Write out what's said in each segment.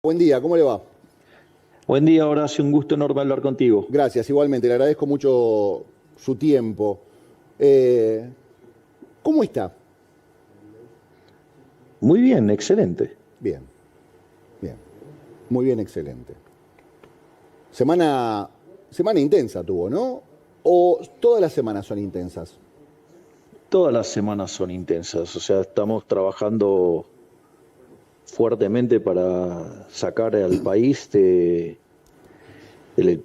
Buen día, ¿cómo le va? Buen día, Horacio, un gusto enorme hablar contigo. Gracias, igualmente, le agradezco mucho su tiempo. Eh, ¿Cómo está? Muy bien, excelente. Bien, bien, muy bien, excelente. Semana intensa tuvo, ¿no? ¿O todas las semanas son intensas? Todas las semanas son intensas, o sea, estamos trabajando fuertemente para sacar al país del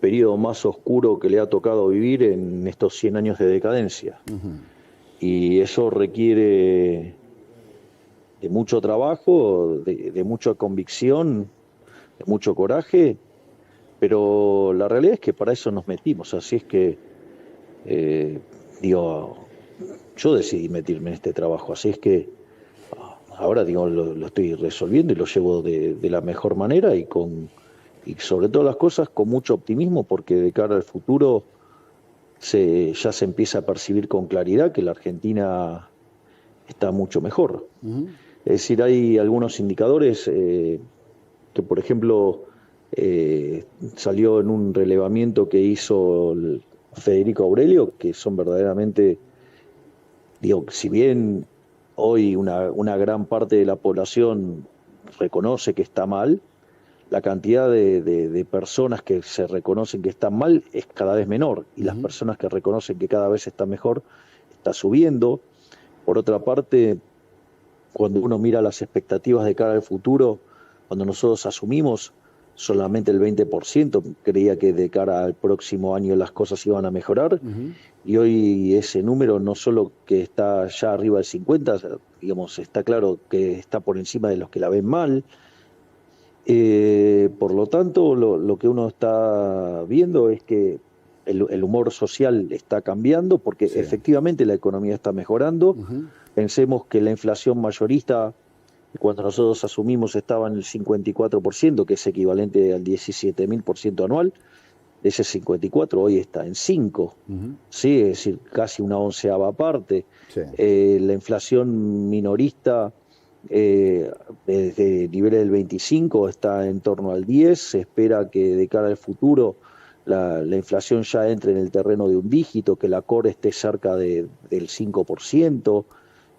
periodo más oscuro que le ha tocado vivir en estos 100 años de decadencia. Y eso requiere de mucho trabajo, de mucha convicción, de mucho coraje, pero la realidad es que para eso nos metimos, así es que, eh, digo, yo decidí meterme en este trabajo, así es que ahora digo, lo estoy resolviendo y lo llevo de la mejor manera y sobre todas las cosas con mucho optimismo, porque de cara al futuro ya se empieza a percibir con claridad que la Argentina está mucho mejor. Es decir, hay algunos indicadores que, por ejemplo, salió en un relevamiento que hizo Federico Aurelio, que son verdaderamente, digo, si bien hoy una gran parte de la población reconoce que está mal, la cantidad de personas que se reconocen que están mal es cada vez menor y las Ujú. personas que reconocen que cada vez está mejor está subiendo. Por otra parte, cuando uno mira las expectativas de cara al futuro, cuando nosotros asumimos, solamente el 20% creía que de cara al próximo año las cosas iban a mejorar, y hoy ese número no solo que está ya arriba del 50, digamos, está claro que está por encima de los que la ven mal. Por lo tanto, lo que uno está viendo es que el humor social está cambiando porque Sí. efectivamente la economía está mejorando. Ujú. Pensemos que la inflación mayorista, cuando nosotros asumimos, estaba en el 54%, que es equivalente al 17.000% anual. De ese 54 hoy está en 5, Ujú. ¿sí? Es decir, casi una onceava parte. Sí. La inflación minorista desde niveles del 25 está en torno al 10. Se espera que de cara al futuro la inflación ya entre en el terreno de un dígito, que la core esté cerca del 5%,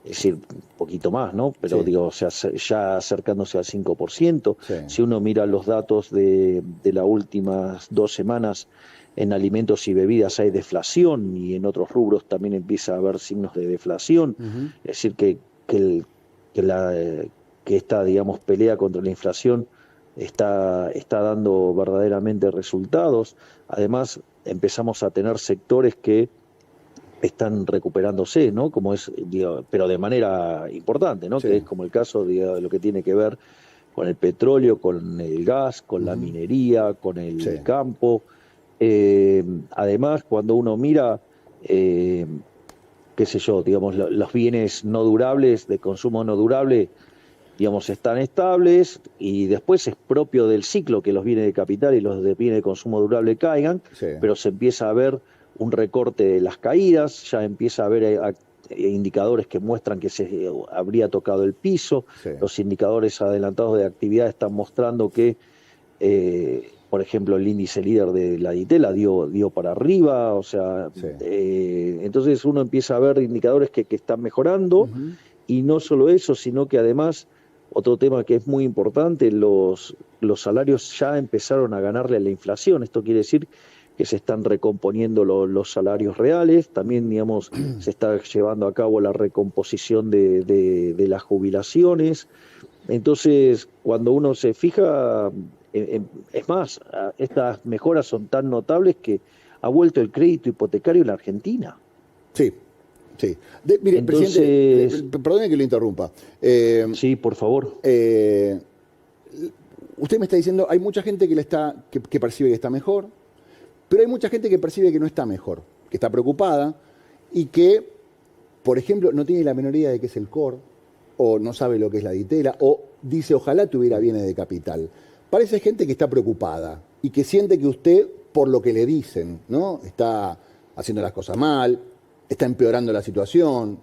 es decir, un poquito más, ¿no? Pero Sí. digo, o sea, ya acercándose al 5%. Sí. Si uno mira los datos de las últimas 2 semanas, en alimentos y bebidas hay deflación y en otros rubros también empieza a haber signos de deflación. Ujú. Es decir, que, el- que la, que esta, digamos, pelea contra la inflación está dando verdaderamente resultados. Además, empezamos a tener sectores que están recuperándose, ¿no? Como es, digo, pero de manera importante, ¿no? Sí. Que es como el caso de lo que tiene que ver con el petróleo, con el gas, con la Ujú. minería, con el Sí. campo. Además, cuando uno mira, eh, qué sé yo, digamos, los bienes no durables, de consumo no durable, digamos, están estables, y después es propio del ciclo que los bienes de capital y los de bienes de consumo durable caigan, Sí. pero se empieza a ver un recorte de las caídas, ya empieza a haber indicadores que muestran que se habría tocado el piso. Sí. Los indicadores adelantados de actividad están mostrando que, por ejemplo, el índice líder de la Ditela dio para arriba, o sea, Sí. entonces uno empieza a ver indicadores que están mejorando. Ujú. Y no solo eso, sino que además, otro tema que es muy importante, los salarios ya empezaron a ganarle a la inflación. Esto quiere decir que se están recomponiendo los salarios reales. También, digamos, se está llevando a cabo la recomposición de las jubilaciones. Entonces, cuando uno se fija, es más, estas mejoras son tan notables que ha vuelto el crédito hipotecario en la Argentina. Sí. Sí. Mire, presidente, Entonces, perdone que lo interrumpa. Eh, sí, por favor. eh, Usted me está diciendo, hay mucha gente que percibe que está mejor, pero hay mucha gente que percibe que no está mejor, que está preocupada y que, por ejemplo, no tiene la menor idea de qué es el core, o no sabe lo que es la ditela, o dice, ojalá tuviera bienes de capital. Parece gente que está preocupada y que siente que usted, por lo que le dicen, ¿no? Está haciendo las cosas mal, está empeorando la situación,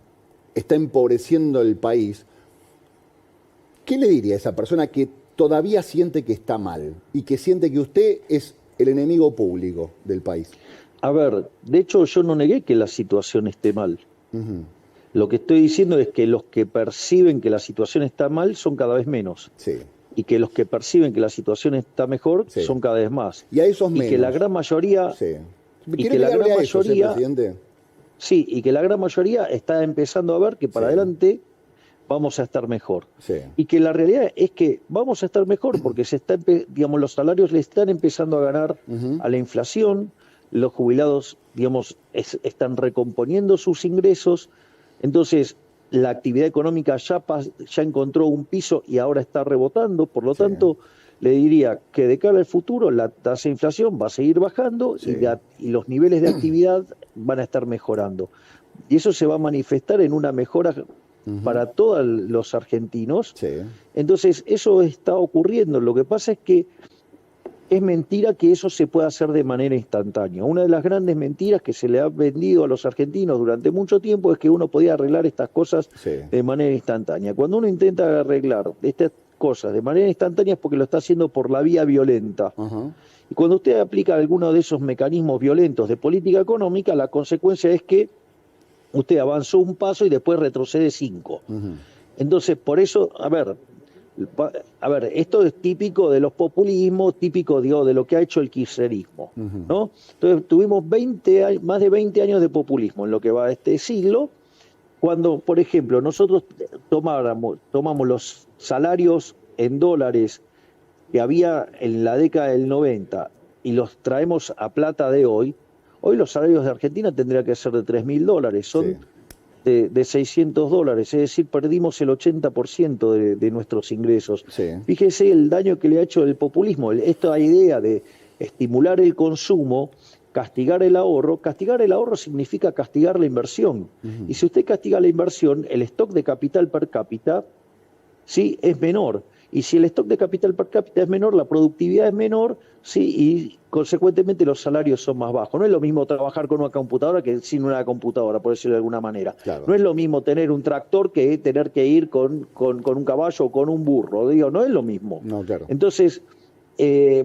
está empobreciendo el país. ¿Qué le diría a esa persona que todavía siente que está mal y que siente que usted es el enemigo público del país. A ver, de hecho yo no negué que la situación esté mal. Ujú. Lo que estoy diciendo es que los que perciben que la situación está mal son cada vez menos. Sí. Y que los que perciben que la situación está mejor Sí. son cada vez más. Y a esos Y menos. que la gran mayoría... Sí. Y ¿Quiere que la le hable gran a eso, mayoría... presidente? Sí, y que la gran mayoría está empezando a ver que para Sí. adelante vamos a estar mejor. Sí. Y que la realidad es que vamos a estar mejor porque digamos, los salarios le están empezando a ganar a la inflación, los jubilados, digamos, están recomponiendo sus ingresos, entonces la actividad económica ya encontró un piso y ahora está rebotando, por lo Sí. tanto, le diría que de cara al futuro la tasa de inflación va a seguir bajando Sí. y los niveles de actividad van a estar mejorando. Y eso se va a manifestar en una mejora para todos los argentinos. Sí. Entonces, eso está ocurriendo. Lo que pasa es que es mentira que eso se pueda hacer de manera instantánea. Una de las grandes mentiras que se le ha vendido a los argentinos durante mucho tiempo es que uno podía arreglar estas cosas Sí. de manera instantánea. Cuando uno intenta arreglar estas cosas de manera instantánea es porque lo está haciendo por la vía violenta. Ajá. Y cuando usted aplica alguno de esos mecanismos violentos de política económica, la consecuencia es que usted avanzó un paso y después retrocede 5. Entonces, por eso, a ver, esto es típico de los populismos, típico, digo, de lo que ha hecho el kirchnerismo, ¿no? Entonces, tuvimos más de 20 años de populismo en lo que va de este siglo, cuando, por ejemplo, nosotros tomamos los salarios en dólares que había en la década del 90 y los traemos a plata de hoy los salarios de Argentina tendrían que ser de $3.000, son Sí. de $600, es decir, perdimos el 80% de nuestros ingresos. Sí. Fíjese el daño que le ha hecho el populismo, esta idea de estimular el consumo, castigar el ahorro significa castigar la inversión. Y si usted castiga la inversión, el stock de capital per cápita, sí, es menor. Y si el stock de capital per cápita es menor, la productividad es menor, sí, y consecuentemente los salarios son más bajos. No es lo mismo trabajar con una computadora que sin una computadora, por decirlo de alguna manera. Claro. No es lo mismo tener un tractor que tener que ir con un caballo o con un burro. Digo, no es lo mismo. No, claro. Entonces,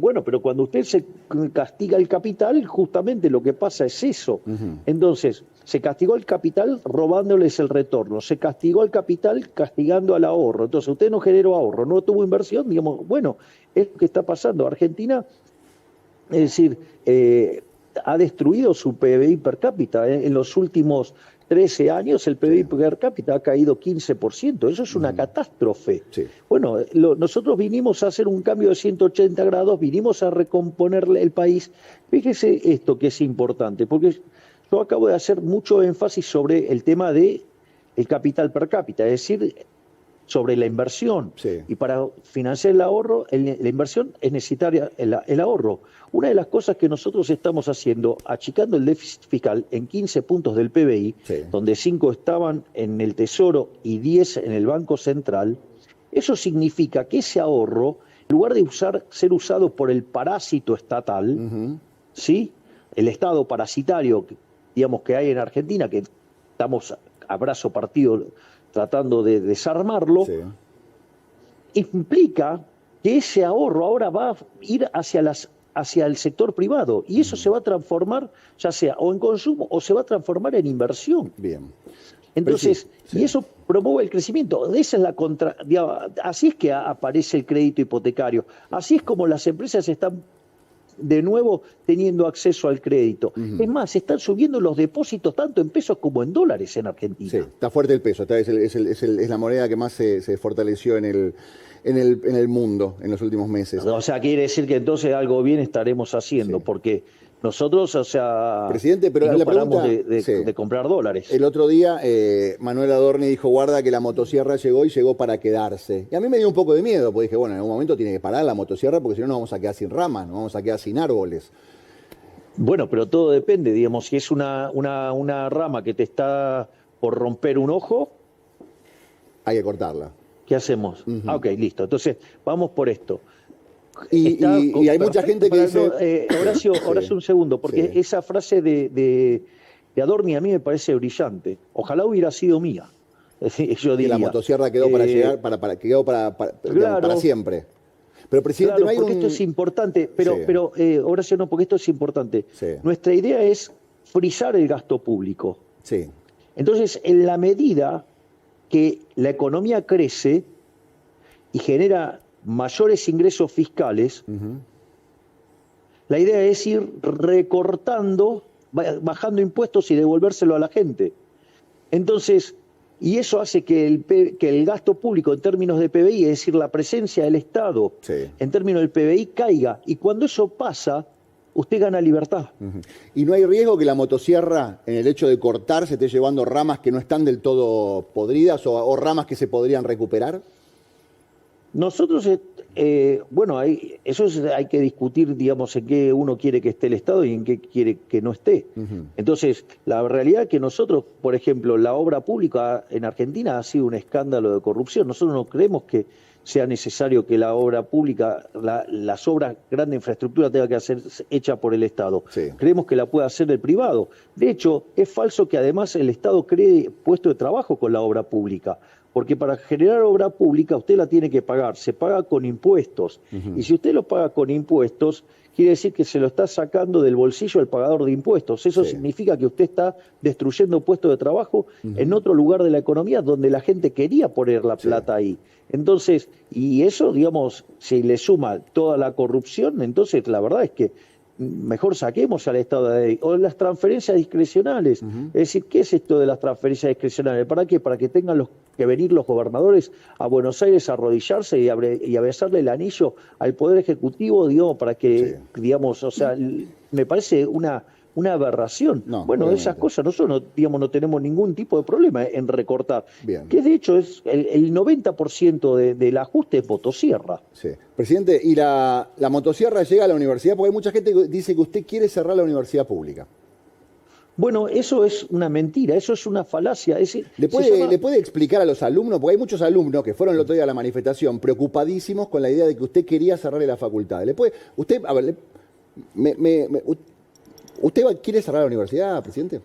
bueno, pero cuando usted se castiga el capital, justamente lo que pasa es eso. Entonces, se castigó el capital robándoles el retorno, se castigó el capital castigando al ahorro. Entonces, usted no generó ahorro, no tuvo inversión, digamos, bueno, es lo que está pasando. Argentina, es decir, ha destruido su PBI per cápita. En los últimos 13 años el PBI per cápita ha caído 15%. Eso es una catástrofe. Sí. Bueno, nosotros vinimos a hacer un cambio de 180 grados, vinimos a recomponerle el país. Fíjese esto que es importante, porque yo acabo de hacer mucho énfasis sobre el tema de el capital per cápita, es decir, sobre la inversión. Sí. Y para financiar el ahorro, la inversión es necesaria el ahorro. Una de las cosas que nosotros estamos haciendo, achicando el déficit fiscal en 15 puntos del PBI, Sí. donde 5 estaban en el Tesoro y 10 en el Banco Central, eso significa que ese ahorro, en lugar de ser usado por el parásito estatal, ¿sí? El Estado parasitario, digamos, que hay en Argentina, que estamos a brazo partido tratando de desarmarlo, Sí. implica que ese ahorro ahora va a ir hacia el sector privado y eso se va a transformar ya sea o en consumo o se va a transformar en inversión. Bien. Entonces, Sí. y eso promueve el crecimiento. Esa es así es que aparece el crédito hipotecario. Así es como las empresas están de nuevo teniendo acceso al crédito. Es más, están subiendo los depósitos tanto en pesos como en dólares en Argentina. Sí, está fuerte el peso, es la moneda que más se fortaleció en el mundo en los últimos meses. O sea, quiere decir que entonces algo bien estaremos haciendo, Sí. porque nosotros, o sea, Presidente, pero no la paramos pregunta- sí. de comprar dólares. El otro día Manuel Adorni dijo, guarda que la motosierra llegó y llegó para quedarse. Y a mí me dio un poco de miedo, porque dije, bueno, en algún momento tiene que parar la motosierra porque si no nos vamos a quedar sin ramas, nos vamos a quedar sin árboles. Bueno, pero todo depende, digamos, si es una rama que te está por romper un ojo, Hay que cortarla. ¿qué hacemos? Ok, listo. Entonces, vamos por esto. Y hay mucha gente que dice... Horacio, un segundo, porque Sí. esa frase de Adorni a mí me parece brillante. Ojalá hubiera sido mía. Yo que diría. la motosierra quedó para llegar, quedó para claro. siempre. Pero, presidente, Claro, no hay porque un... esto es importante, pero, Sí. Horacio, no, porque esto es importante. Sí. Nuestra idea es frizar el gasto público. Sí. Entonces, en la medida que la economía crece y genera mayores ingresos fiscales, la idea es ir recortando, bajando impuestos y devolvérselo a la gente. Entonces, y eso hace que el gasto público en términos de PBI, es decir, la presencia del Estado Sí. en términos del PBI, caiga. Y cuando eso pasa, usted gana libertad. ¿Y no hay riesgo que la motosierra, en el hecho de cortar, se esté llevando ramas que no están del todo podridas o ramas que se podrían recuperar? Nosotros, bueno, hay que discutir, digamos, en qué uno quiere que esté el Estado y en qué quiere que no esté. Entonces, la realidad es que nosotros, por ejemplo, la obra pública en Argentina ha sido un escándalo de corrupción. Nosotros no creemos que sea necesario que la obra pública, las obras grandes de infraestructura tenga que ser hecha por el Estado. Sí. Creemos que la puede hacer el privado. De hecho, es falso que además el Estado cree puestos de trabajo con la obra pública. Porque para generar obra pública usted la tiene que pagar, se paga con impuestos. Y si usted lo paga con impuestos, quiere decir que se lo está sacando del bolsillo del pagador de impuestos. Eso significa que usted está destruyendo puestos de trabajo en otro lugar de la economía donde la gente quería poner la plata ahí. Entonces, y eso, digamos, si le suma toda la corrupción, entonces la verdad es que mejor saquemos al Estado de ahí. O las transferencias discrecionales. Es decir, ¿qué es esto de las transferencias discrecionales? ¿Para qué? Para que tengan que venir los gobernadores a Buenos Aires a arrodillarse y a besarle el anillo al Poder Ejecutivo, digamos, para que, digamos, o sea, me parece una aberración. No, bueno, obviamente. esas cosas nosotros no tenemos ningún tipo de problema en recortar. Bien. Que de hecho es el 90% del ajuste es motosierra. Sí. Presidente, ¿y la motosierra llega a la universidad? Porque hay mucha gente que dice que usted quiere cerrar la universidad pública. Bueno, eso es una mentira, eso es una falacia. ¿Le puede explicar a los alumnos? Porque hay muchos alumnos que fueron el otro día a la manifestación preocupadísimos con la idea de que usted quería cerrarle la facultad. ¿Usted quiere cerrar la universidad, presidente?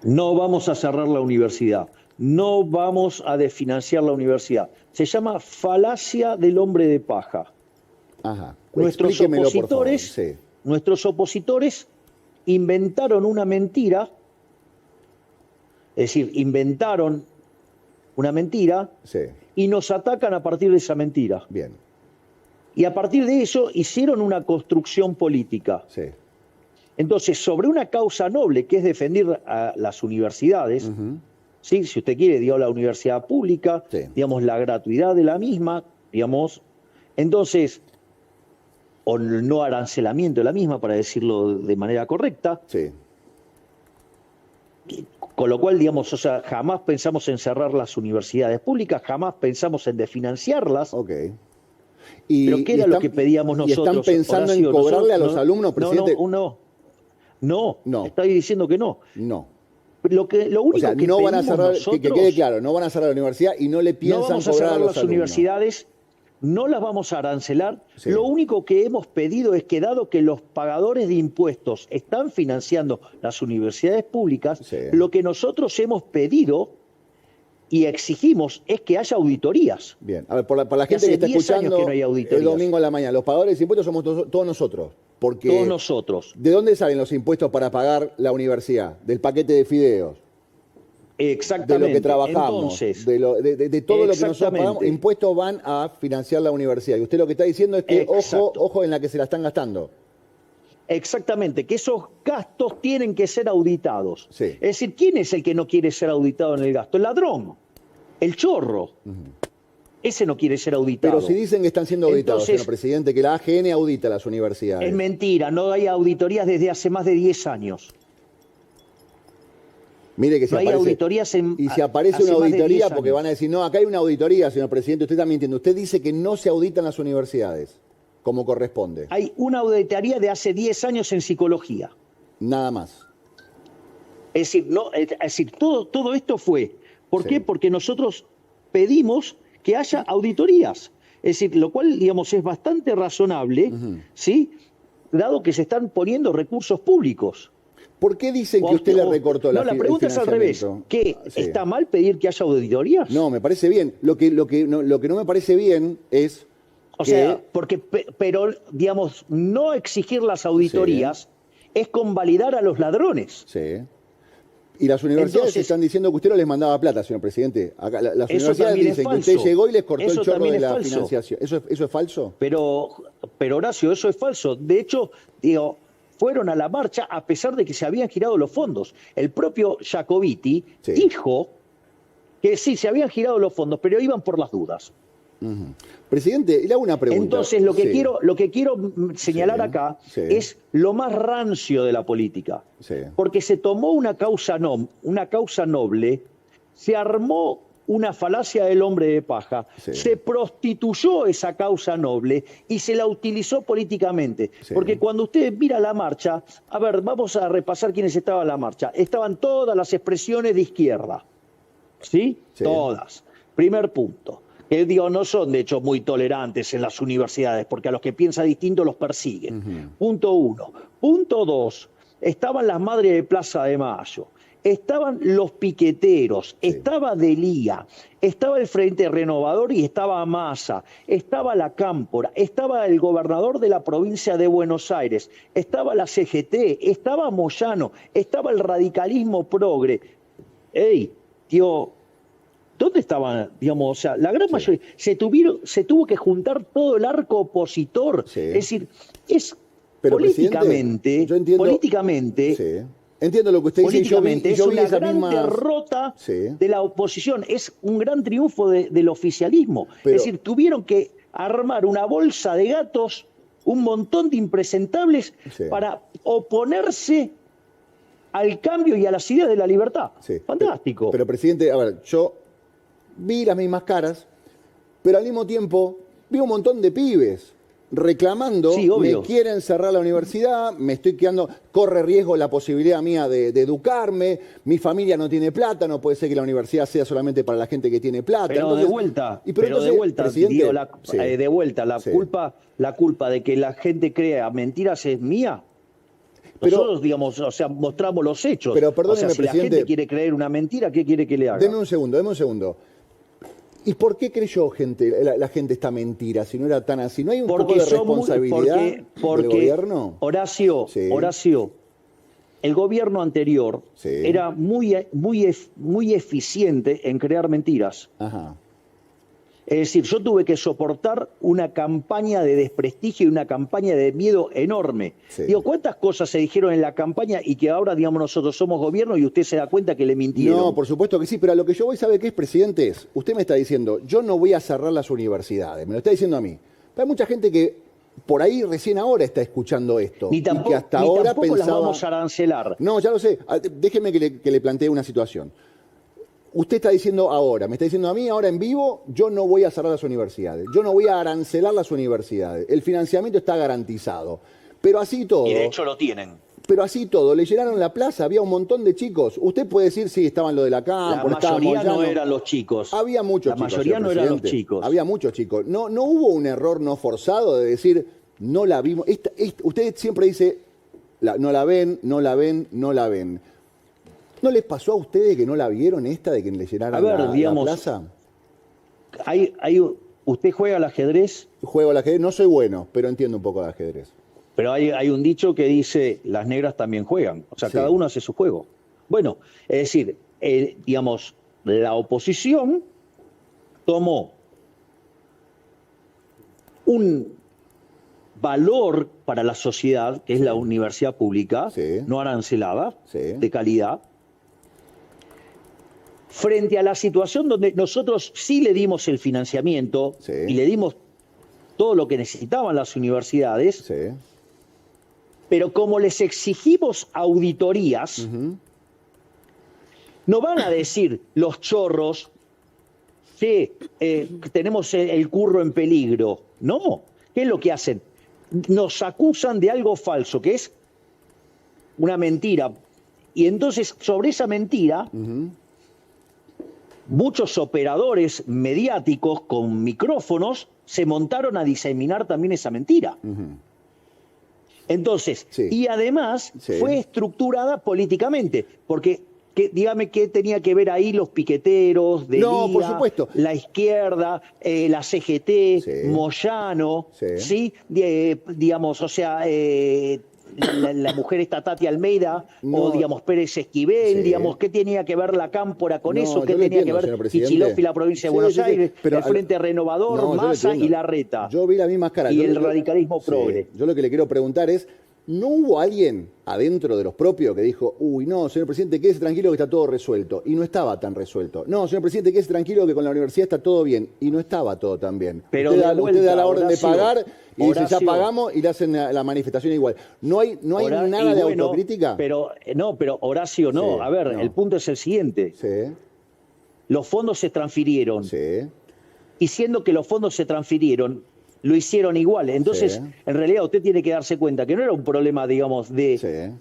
No vamos a cerrar la universidad, no vamos a desfinanciar la universidad. Se llama falacia del hombre de paja. Ajá. Nuestros opositores inventaron una mentira, es decir, inventaron una mentira y nos atacan a partir de esa mentira. Bien. Y a partir de eso hicieron una construcción política. Sí. Entonces, sobre una causa noble que es defender a las universidades, ¿sí? Si usted quiere, digamos, la universidad pública, digamos, la gratuidad de la misma, digamos, entonces, o el no arancelamiento de la misma, para decirlo de manera correcta, con lo cual, digamos, o sea, jamás pensamos en cerrar las universidades públicas, jamás pensamos en desfinanciarlas. Pero ¿qué era lo que pedíamos nosotros? ¿Y están pensando en cobrarle a los alumnos, presidente? No, estoy diciendo que no. No. Lo único o sea, que no van a cerrar, nosotros, que quede claro, no van a cerrar la universidad y no le piensan cobrar a los las alumnos. Universidades, no las vamos a arancelar. Lo único que hemos pedido es que, dado que los pagadores de impuestos están financiando las universidades públicas, lo que nosotros hemos pedido y exigimos es que haya auditorías. Bien, a ver, para la gente que está escuchando que no hay el domingo a la mañana, los pagadores de impuestos somos todos nosotros. Porque todos nosotros. ¿De dónde salen los impuestos para pagar la universidad? Del paquete de fideos. Exactamente. De lo que trabajamos. Entonces, de todo lo que nosotros pagamos. Impuestos van a financiar la universidad. Y usted lo que está diciendo es que ojo en la que se la están gastando. Exactamente, que esos gastos tienen que ser auditados. Es decir, ¿quién es el que no quiere ser auditado en el gasto? El ladrón, el chorro. Ese no quiere ser auditado. Pero si dicen que están siendo auditados, señor presidente, que la AGN audita las universidades. Es mentira, no hay auditorías desde hace más de 10 años. Mire que si no aparece, hay auditorías y si aparece una auditoría, porque van a decir, no, acá hay una auditoría, señor presidente, usted está mintiendo. Usted dice que no se auditan las universidades, como corresponde. Hay una auditoría de hace 10 años en psicología. Nada más. Es decir, todo esto fue. ¿Por qué? Porque nosotros pedimos que haya auditorías. Es decir, lo cual, digamos, es bastante razonable, ¿sí? Dado que se están poniendo recursos públicos. ¿Por qué dicen que usted le recortó la financiamiento? No, la pregunta es al revés. ¿Qué? ¿Está mal pedir que haya auditorías? No, me parece bien. Lo que no me parece bien es O sea, pero, digamos, no exigir las auditorías es convalidar a los ladrones. Sí. Y las universidades están diciendo que usted no les mandaba plata, señor presidente. Acá, las universidades dicen que usted llegó y les cortó el chorro de la financiación. ¿Eso es falso? Pero Horacio, eso es falso. De hecho, digo, fueron a la marcha a pesar de que se habían girado los fondos. El propio Jacobiti dijo que sí, se habían girado los fondos, pero iban por las dudas. Presidente, le hago una pregunta. Entonces, lo que quiero señalar acá es lo más rancio de la política. Porque se tomó una causa noble, se armó una falacia del hombre de paja, se prostituyó esa causa noble y se la utilizó políticamente. Porque cuando usted mira la marcha, a ver, vamos a repasar quiénes estaban en la marcha. Estaban todas las expresiones de izquierda. ¿Sí? Todas. Primer punto. Que digo, no son de hecho muy tolerantes en las universidades, porque a los que piensan distinto los persiguen. Punto 1. Punto 2. Estaban las madres de Plaza de Mayo, estaban los piqueteros, estaba Delía, estaba el Frente Renovador y estaba Massa, estaba la Cámpora, estaba el gobernador de la provincia de Buenos Aires, estaba la CGT, estaba Moyano, estaba el radicalismo progre. ¡Ey, tío! ¿Dónde estaban? Digamos, o sea, la gran mayoría. Se tuvo que juntar todo el arco opositor. Es decir, pero políticamente. Yo entiendo, entiendo lo que usted dice. Políticamente es una gran derrota de la oposición. Es un gran triunfo del oficialismo. Es decir, tuvieron que armar una bolsa de gatos, un montón de impresentables para oponerse al cambio y a las ideas de la libertad. Fantástico. Pero, presidente, a ver, yo vi las mismas caras, pero al mismo tiempo vi un montón de pibes reclamando, me quieren cerrar la universidad, me estoy quedando, corre riesgo la posibilidad mía de educarme, mi familia no tiene plata, no puede ser que la universidad sea solamente para la gente que tiene plata. Pero entonces, de vuelta, la culpa de que la gente crea mentiras es mía. Nosotros, digamos, o sea, mostramos los hechos. Pero perdóneme, o sea, si la gente quiere creer una mentira, ¿qué quiere que le haga? Deme un segundo. ¿Y por qué creyó la gente esta mentira si no era tan así? ¿No hay un poco de responsabilidad del gobierno? Horacio, el gobierno anterior era muy eficiente en crear mentiras. Es decir, yo tuve que soportar una campaña de desprestigio y una campaña de miedo enorme. Digo, ¿cuántas cosas se dijeron en la campaña y que ahora, digamos, nosotros somos gobierno y usted se da cuenta que le mintieron? No, por supuesto que sí, pero a lo que yo voy, ¿sabe qué es, presidente? Usted me está diciendo, yo no voy a cerrar las universidades, me lo está diciendo a mí. Pero hay mucha gente que por ahí recién ahora está escuchando esto. Y que hasta ahora pensaba, las vamos a arancelar. No, ya lo sé. Déjeme que le plantee una situación. Usted está diciendo ahora, me está diciendo a mí ahora en vivo, yo no voy a cerrar las universidades, yo no voy a arancelar las universidades, el financiamiento está garantizado. Pero así todo... Y de hecho lo tienen. Pero así todo, le llenaron la plaza, había un montón de chicos. Usted puede decir, sí, estaban lo de la Cámpora, la mayoría no eran los chicos. Había muchos chicos. La mayoría no eran los chicos. Había muchos chicos. No hubo un error no forzado de decir, no la vimos. Usted siempre dice, no la ven. ¿No les pasó a ustedes que no la vieron esta de que le llenaran la plaza? ¿Usted juega al ajedrez? Juego al ajedrez, no soy bueno, pero entiendo un poco de ajedrez. Pero hay un dicho que dice, las negras también juegan. O sea, cada uno hace su juego. Bueno, es decir, digamos, la oposición tomó un valor para la sociedad, que es la universidad pública, no arancelada, de calidad, frente a la situación donde nosotros sí le dimos el financiamiento y le dimos todo lo que necesitaban las universidades, pero como les exigimos auditorías, no van a decir los chorros que tenemos el curro en peligro. No, ¿qué es lo que hacen? Nos acusan de algo falso, que es una mentira. Y entonces, sobre esa mentira... muchos operadores mediáticos con micrófonos se montaron a diseminar también esa mentira. Entonces, y además fue estructurada políticamente, porque dígame qué tenía que ver ahí los piqueteros de No, por Liga, supuesto. la izquierda, la CGT, Sí. Moyano, Sí. ¿sí? Digamos, o sea, la mujer esta Tati Almeida, No. o digamos Pérez Esquivel, Sí. digamos, ¿qué tenía que ver la Cámpora con No, eso? ¿Qué yo lo tenía entiendo, que señor ver presidente. Kicillof y la provincia de Sí, Buenos sí, sí, Aires, pero el Frente Renovador, no, yo lo Massa entiendo. y Larreta? Yo vi la misma cara. Y el radicalismo sí, progre. Yo lo que le quiero preguntar es, ¿no hubo alguien adentro de los propios que dijo, uy, no, señor presidente, quédese tranquilo que está todo resuelto? Y no estaba tan resuelto. No, señor presidente, quédese tranquilo que con la universidad está todo bien. Y no estaba todo tan bien. Pero usted, de usted da la vuelta, orden Horacio, de pagar y dice, ya Horacio, pagamos y le hacen la manifestación igual. No hay nada de autocrítica. Pero Horacio, no. Sí, A ver, no. el punto es el siguiente. Sí, Los fondos se transfirieron. sí, Y siendo que los fondos se transfirieron, lo hicieron igual. Entonces, Sí. en realidad usted tiene que darse cuenta que no era un problema, digamos, de sí,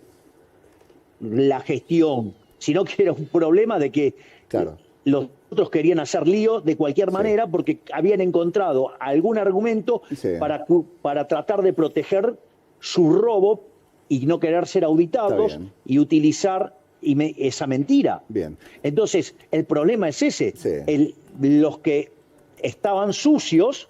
la gestión, sino que era un problema de que claro. los otros querían hacer lío de cualquier manera porque habían encontrado algún argumento Sí. para tratar de proteger su robo y no querer ser auditados Está bien. y utilizar esa mentira. Bien. Entonces, el problema es ese. Sí. Los que estaban sucios,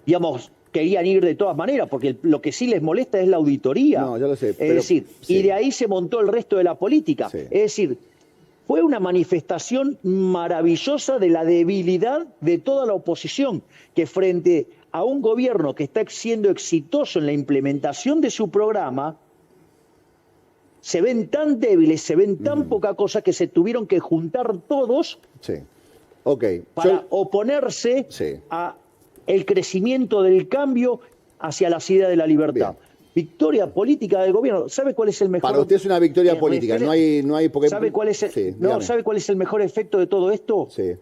digamos, querían ir de todas maneras, porque lo que sí les molesta es la auditoría. No, ya lo sé, Es pero- decir, sí. y de ahí se montó el resto de la política. Sí. Es decir, fue una manifestación maravillosa de la debilidad de toda la oposición, que frente a un gobierno que está siendo exitoso en la implementación de su programa, se ven tan débiles, se ven tan poca cosa que se tuvieron que juntar todos Sí. Ok. para oponerse Sí. a el crecimiento del cambio hacia la ideas de la libertad. Bien. Victoria política del gobierno. ¿Sabe cuál es el mejor? Para usted es una victoria política, no hay porque ¿Sabe cuál es Sí, no, dígame. ¿sabe cuál es el mejor efecto de todo esto? Sí.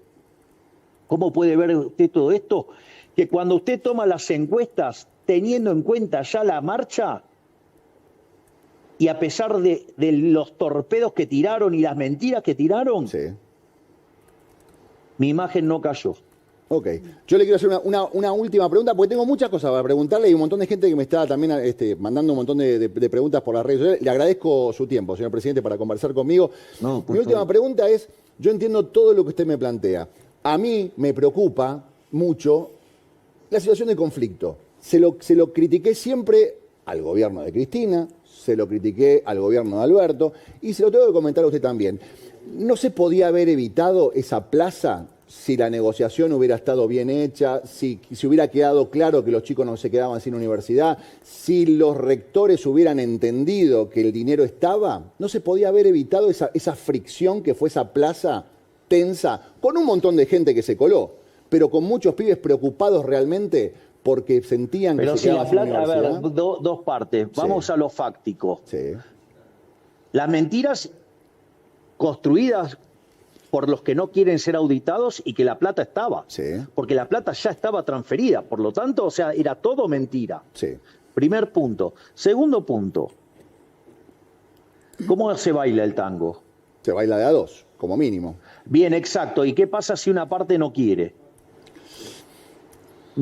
¿Cómo puede ver usted todo esto? Que cuando usted toma las encuestas teniendo en cuenta ya la marcha, y a pesar de los torpedos que tiraron y las mentiras que tiraron, Sí. mi imagen no cayó. Ok. Yo le quiero hacer una última pregunta, porque tengo muchas cosas para preguntarle y un montón de gente que me está también mandando un montón de preguntas por las redes sociales. Le agradezco su tiempo, señor presidente, para conversar conmigo. No, por Mi última favor. pregunta es, yo entiendo todo lo que usted me plantea. A mí me preocupa mucho la situación de conflicto. Se lo critiqué siempre al gobierno de Cristina, se lo critiqué al gobierno de Alberto y se lo tengo que comentar a usted también. ¿No se podía haber evitado esa plaza si la negociación hubiera estado bien hecha, si hubiera quedado claro que los chicos no se quedaban sin universidad, si los rectores hubieran entendido que el dinero estaba? ¿No se podía haber evitado esa fricción que fue esa plaza tensa, con un montón de gente que se coló, pero con muchos pibes preocupados realmente porque sentían que Pero se si la quedaban sin plata, a ver, universidad? dos partes. Vamos a lo fáctico. Sí, Las mentiras construidas por los que no quieren ser auditados y que la plata estaba. sí, Porque la plata ya estaba transferida. Por lo tanto, o sea, era todo mentira. sí. Primer punto. Segundo punto. ¿Cómo se baila el tango? Se baila de a dos, como mínimo. Bien, exacto. ¿Y qué pasa si una parte no quiere?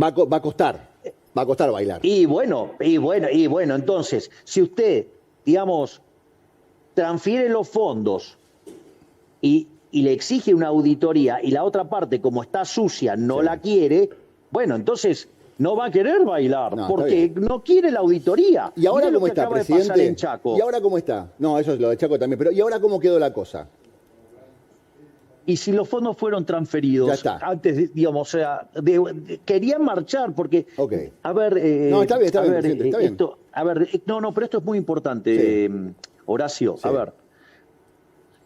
Va a costar bailar. Y bueno, entonces, si usted, digamos, transfiere los fondos y le exige una auditoría y la otra parte, como está sucia, no la quiere, bueno, entonces no va a querer bailar, No, está porque bien. no quiere la auditoría. ¿Y ahora Mire lo cómo que está, acaba de pasar presidente? en Chaco. ¿Y ahora cómo está? No, eso es lo de Chaco también, pero ¿y ahora cómo quedó la cosa? Y si los fondos fueron transferidos Ya está. antes, digamos, o sea, querían marchar porque, Ok. a ver, No, está bien, a ver, presidente, está bien. esto, a ver, no, pero esto es muy importante, Sí. Horacio. Sí. A ver,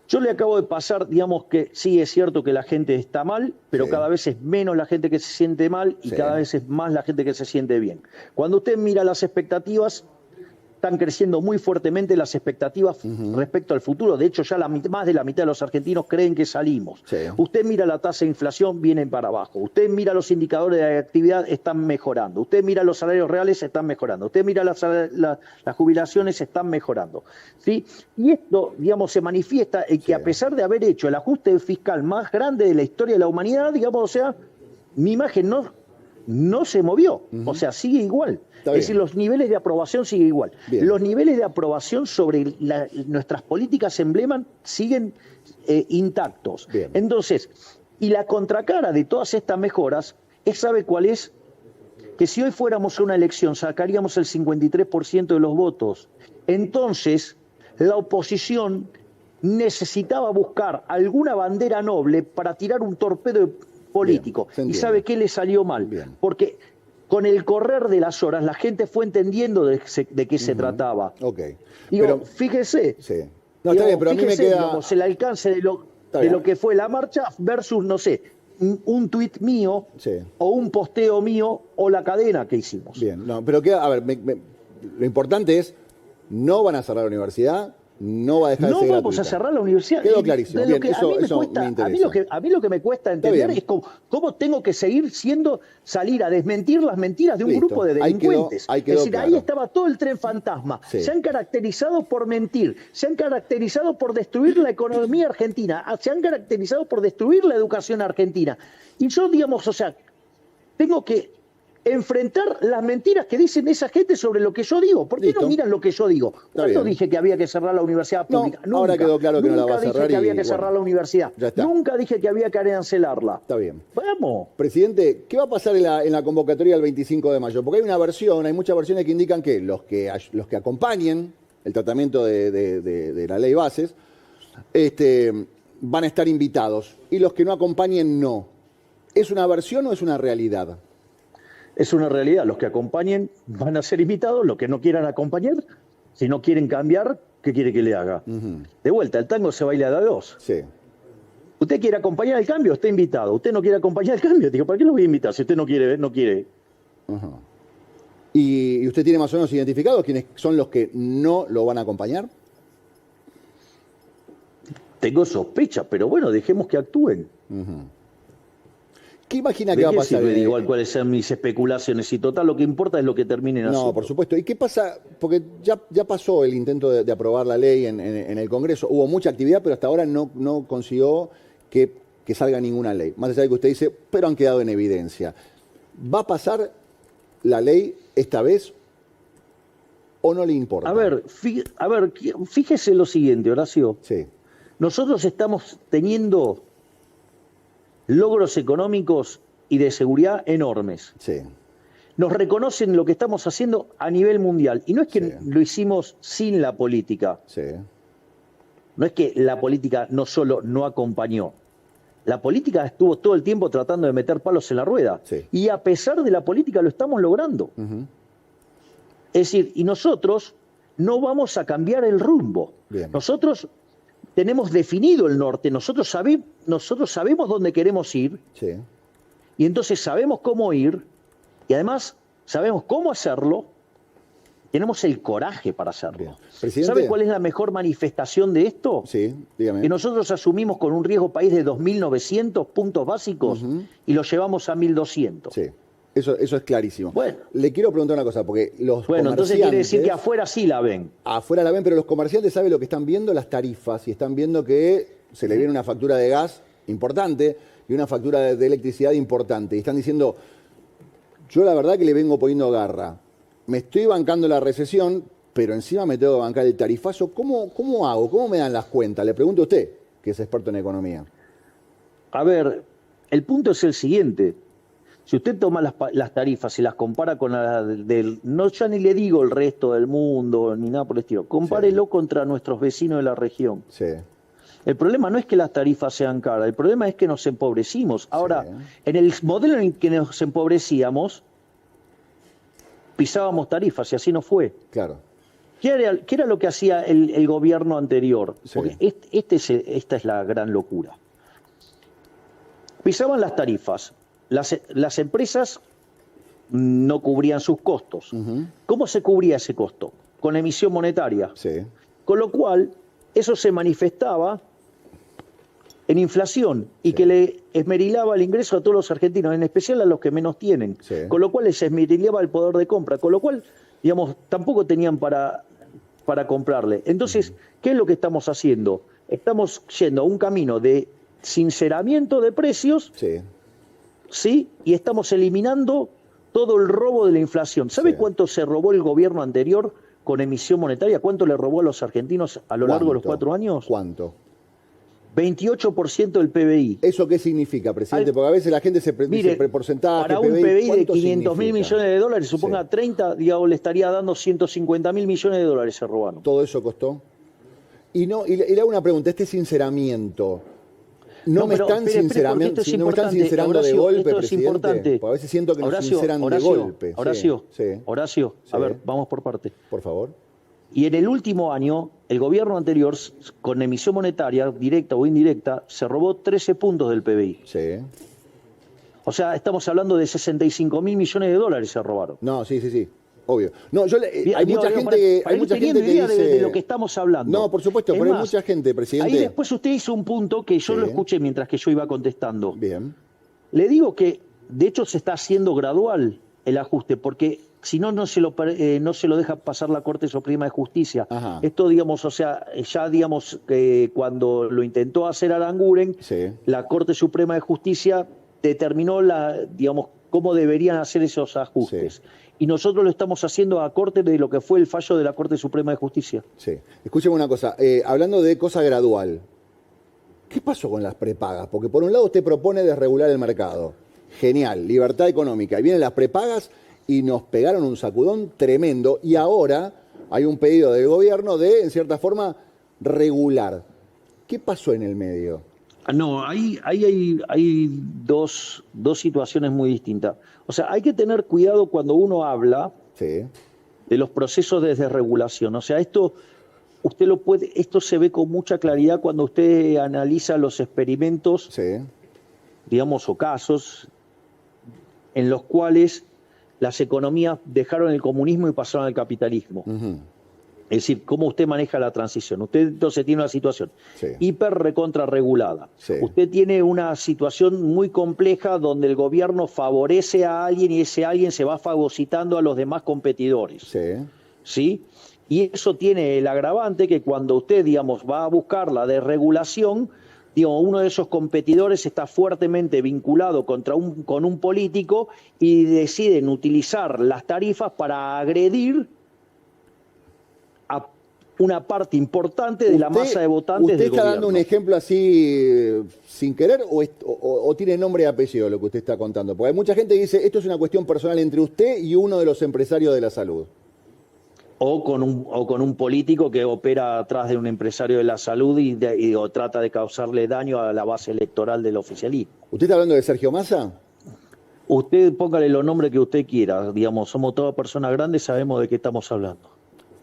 yo le acabo de pasar, digamos que sí es cierto que la gente está mal, pero Sí. cada vez es menos la gente que se siente mal y Sí. cada vez es más la gente que se siente bien. Cuando usted mira las expectativas, están creciendo muy fuertemente las expectativas respecto al futuro. De hecho, ya más de la mitad de los argentinos creen que salimos. Sí. Usted mira la tasa de inflación, vienen para abajo. Usted mira los indicadores de actividad, están mejorando. Usted mira los salarios reales, están mejorando. Usted mira las jubilaciones, están mejorando. ¿Sí? Y esto, digamos, se manifiesta en que Sí. a pesar de haber hecho el ajuste fiscal más grande de la historia de la humanidad, digamos, o sea, mi imagen no se movió, o sea, sigue igual. Está Es decir, bien. los niveles de aprobación siguen igual. Bien. Los niveles de aprobación sobre nuestras políticas emblemas siguen intactos. Bien. Entonces, y la contracara de todas estas mejoras, ¿sabe cuál es? Que si hoy fuéramos a una elección sacaríamos el 53% de los votos. Entonces, la oposición necesitaba buscar alguna bandera noble para tirar un torpedo político. Bien, se ¿Y entiende. sabe qué le salió mal? Bien. Porque con el correr de las horas la gente fue entendiendo de qué se trataba. Ok. Digo, Pero, fíjese. sí. No, está bien, pero a mí me fíjese, queda... digamos, el alcance Está de bien. lo que fue la marcha versus, no sé, un tuit mío Sí. o un posteo mío o la cadena que hicimos. Bien, no, pero queda, a ver, lo importante es, no van a cerrar la universidad, no va a dejar de No ser vamos gratuita. a cerrar la universidad. Quedó Y clarísimo. de lo Bien, que a eso mí me me cuesta- interesa. a mí lo que me cuesta entender bien. es cómo tengo que seguir salir a desmentir las mentiras de un Listo. grupo de Ahí quedó- delincuentes. ahí Es quedó decir, claro. ahí estaba todo el tren fantasma. Sí. Se han caracterizado por mentir, se han caracterizado por destruir la economía argentina, se han caracterizado por destruir la educación argentina. Y yo, digamos, o sea, tengo que enfrentar las mentiras que dicen esa gente sobre lo que yo digo. ¿Por qué Listo. no miran lo que yo digo? ¿Cuándo bien. dije que había que cerrar la universidad No, pública? ahora quedó claro que no la va a Nunca cerrar dije que había y, que cerrar bueno, la universidad. ya está. Nunca dije que había que cancelarla. Está bien. Vamos. Presidente, ¿qué va a pasar en la convocatoria del 25 de mayo? Porque hay muchas versiones que indican que los que acompañen el tratamiento de la ley bases van a estar invitados y los que no acompañen no. ¿Es una versión o es una realidad? Es una realidad. Los que acompañen van a ser invitados, los que no quieran acompañar, si no quieren cambiar, ¿qué quiere que le haga? De vuelta, el tango se baila de a dos. Sí. Usted quiere acompañar el cambio, está invitado. Usted no quiere acompañar el cambio, digo, ¿para qué lo voy a invitar? Si usted no quiere. Ajá. ¿Y usted tiene más o menos identificados quiénes son los que no lo van a acompañar? Tengo sospechas, pero bueno, dejemos que actúen. ¿Qué imagina que ¿De va a qué pasar? sirve, igual cuáles sean mis especulaciones? Y total, lo que importa es lo que terminen haciendo. No, por supuesto. ¿Y qué pasa? Porque ya pasó el intento de aprobar la ley en el Congreso. Hubo mucha actividad, pero hasta ahora no consiguió que salga ninguna ley. Más allá de que usted dice, pero han quedado en evidencia. ¿Va a pasar la ley esta vez o no le importa? A ver, fíjese lo siguiente, Horacio. Sí, Nosotros estamos teniendo logros económicos y de seguridad enormes. sí. Nos reconocen lo que estamos haciendo a nivel mundial. Y no es que Sí. lo hicimos sin la política. Sí, No es que la política no solo no acompañó. La política estuvo todo el tiempo tratando de meter palos en la rueda. Sí. Y a pesar de la política lo estamos logrando. Es decir, y nosotros no vamos a cambiar el rumbo. Bien. Nosotros tenemos definido el norte, nosotros sabemos dónde queremos ir, sí. y entonces sabemos cómo ir, y además sabemos cómo hacerlo, tenemos el coraje para hacerlo. Bien. Presidente. ¿Sabe cuál es la mejor manifestación de esto? Sí, dígame. Que nosotros asumimos con un riesgo país de 2.900 puntos básicos y lo llevamos a 1.200. Sí, eso es clarísimo. Bueno. Le quiero preguntar una cosa, porque los Bueno, entonces quiere decir que comerciantes- afuera sí la ven. Afuera la ven, pero los comerciantes saben lo que están viendo, las tarifas, y están viendo que se le viene una factura de gas importante y una factura de electricidad importante. Y están diciendo, yo la verdad que le vengo poniendo garra. Me estoy bancando la recesión, pero encima me tengo que bancar el tarifazo. ¿Cómo hago? ¿Cómo me dan las cuentas? Le pregunto a usted, que es experto en economía. A ver, el punto es el siguiente. Si usted toma las tarifas y las compara con las no, ya ni le digo el resto del mundo, ni nada por el estilo, compárelo contra nuestros vecinos de la región. Sí. El problema no es que las tarifas sean caras, el problema es que nos empobrecimos. Ahora, en el modelo en el que nos empobrecíamos, pisábamos tarifas y así no fue. Claro. ¿Qué era lo que hacía el gobierno anterior? Sí. Porque esta es la gran locura. Pisaban las tarifas. Las empresas no cubrían sus costos. ¿Cómo se cubría ese costo? Con emisión monetaria. Sí. Con lo cual, eso se manifestaba en inflación y que le esmerilaba el ingreso a todos los argentinos, en especial a los que menos tienen. Sí. Con lo cual les esmerilaba el poder de compra. Con lo cual, digamos, tampoco tenían para comprarle. Entonces, ¿qué es lo que estamos haciendo? Estamos yendo a un camino de sinceramiento de precios Sí. ¿sí? Y estamos eliminando todo el robo de la inflación. ¿Sabe Sí. cuánto se robó el gobierno anterior con emisión monetaria? ¿Cuánto le robó a los argentinos a lo largo de los 4 años? ¿Cuánto? 28% del PBI. ¿Eso qué significa, presidente? Porque a veces la gente Mire, dice porcentaje, para un PBI de ¿cuánto 500 mil significa? millones de dólares, suponga Sí. 30, digamos, le estaría dando 150 mil millones de dólares se robaron. ¿Todo eso costó? Y le hago una pregunta, este sinceramiento, ¿no me pero están espere, porque sincerando, esto es no me están importante, sincerando de Horacio, golpe, esto es presidente? importante. Porque a veces siento que nos Horacio, sinceran de Horacio, golpe. Horacio, Sí, Horacio, a Sí. ver, vamos por parte. por favor. Y en el último año, el gobierno anterior, con emisión monetaria, directa o indirecta, se robó 13 puntos del PBI. Sí. O sea, estamos hablando de 65 mil millones de dólares se robaron. No, sí, obvio. No, Bien, hay digo, mucha digo, gente, para hay ir mucha teniendo gente que idea dice... de lo que estamos hablando. No, por supuesto, Es pero hay más, mucha gente, presidente. Ahí después usted hizo un punto que yo Sí. lo escuché mientras que yo iba contestando. Bien. Le digo que, de hecho, se está haciendo gradual el ajuste, porque si no, no se lo deja pasar la Corte Suprema de Justicia. Ajá. Esto, digamos, o sea, ya, digamos, cuando lo intentó hacer Aranguren, Sí. la Corte Suprema de Justicia determinó, digamos, cómo deberían hacer esos ajustes. Sí. Y nosotros lo estamos haciendo a corte de lo que fue el fallo de la Corte Suprema de Justicia. Sí. Escúcheme una cosa, hablando de cosa gradual, ¿qué pasó con las prepagas? Porque por un lado usted propone desregular el mercado. Genial, libertad económica. Y vienen las prepagas y nos pegaron un sacudón tremendo. Y ahora hay un pedido del gobierno de, en cierta forma, regular. ¿Qué pasó en el medio? No, ahí hay dos situaciones muy distintas. O sea, hay que tener cuidado cuando uno habla Sí, de los procesos de desregulación. O sea, esto se ve con mucha claridad cuando usted analiza los experimentos, sí, digamos, o casos en los cuales las economías dejaron el comunismo y pasaron al capitalismo. ujú, Es decir, cómo usted maneja la transición. Usted entonces tiene una situación sí, hiper recontra regulada. Sí. Usted tiene una situación muy compleja donde el gobierno favorece a alguien y ese alguien se va fagocitando a los demás competidores. sí, ¿Sí? Y eso tiene el agravante que cuando usted, digamos, va a buscar la desregulación, digamos, uno de esos competidores está fuertemente vinculado con un político y deciden utilizar las tarifas para agredir a una parte importante de la masa de votantes ¿Usted del está dando un gobierno. ejemplo así sin querer o tiene nombre y apellido lo que usted está contando? Porque hay mucha gente que dice, esto es una cuestión personal entre usted y uno de los empresarios de la salud. O con un político que opera atrás de un empresario de la salud o trata de causarle daño a la base electoral del oficialismo. ¿Usted está hablando de Sergio Massa? Usted póngale los nombres que usted quiera, digamos, somos todas personas grandes, sabemos de qué estamos hablando.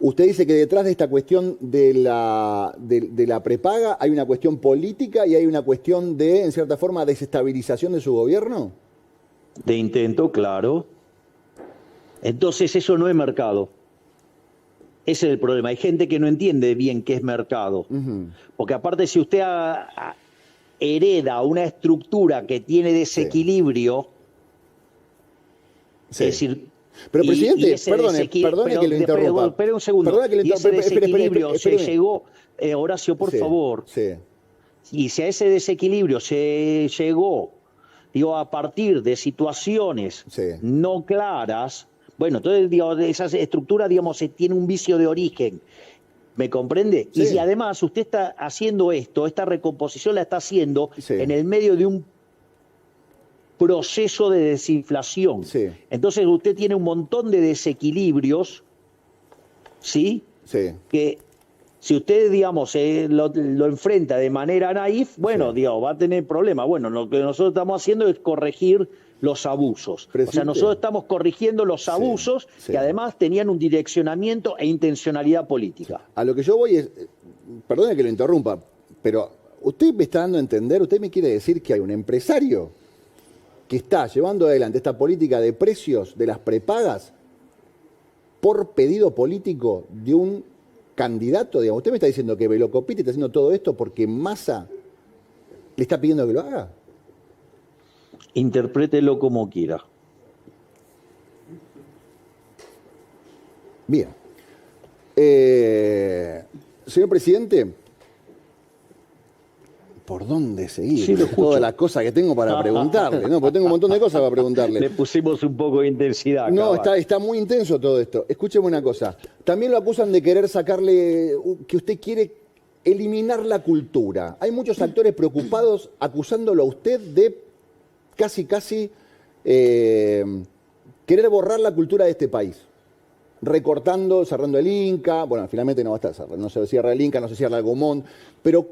Usted dice que detrás de esta cuestión de la prepaga hay una cuestión política y hay una cuestión de, en cierta forma, desestabilización de su gobierno. De intento, claro. Entonces eso no es mercado. Ese es el problema. Hay gente que no entiende bien qué es mercado. Ujú. Porque aparte si usted hereda una estructura que tiene desequilibrio, Sí. es decir... Pero, presidente, perdone que lo interrumpa. Espere un segundo. Perdone que lo Y ese interrumpa. desequilibrio Espere. se llegó... Horacio, por Sí, favor. Sí. Y si a ese desequilibrio se llegó, digo, a partir de situaciones Sí. no claras, bueno, entonces, digo, esa estructura, digamos, tiene un vicio de origen. ¿Me comprende? Sí. Y si además usted está haciendo esta recomposición la está haciendo Sí. en el medio de un proceso de desinflación. Sí. Entonces usted tiene un montón de desequilibrios, ¿sí? Sí. Que si usted, digamos, lo enfrenta de manera naif, bueno, Sí. digamos, va a tener problemas. Bueno, lo que nosotros estamos haciendo es corregir los abusos. O sea, Presidente. nosotros estamos corrigiendo los Sí, abusos sí. que además tenían un direccionamiento e intencionalidad política. A lo que yo voy es, perdone que lo interrumpa, pero usted me está dando a entender, usted me quiere decir que hay un empresario que está llevando adelante esta política de precios de las prepagas por pedido político de un candidato, digamos. Usted me está diciendo que Velocopiti está haciendo todo esto porque Massa le está pidiendo que lo haga. Interprételo como quiera. Bien. Señor presidente, por dónde seguir. Sí, lo escucho. Todas las cosas que tengo para preguntarle, ¿no? Porque tengo un montón de cosas para preguntarle. Le pusimos un poco de intensidad. No, Caballo. está muy intenso todo esto. Escúcheme una cosa. También lo acusan de querer sacarle, que usted quiere eliminar la cultura. Hay muchos actores preocupados acusándolo a usted de casi querer borrar la cultura de este país. Recortando, cerrando el Inca. Bueno, finalmente no va a estar, no se cierra el Inca, no se cierra el Gomón. Pero,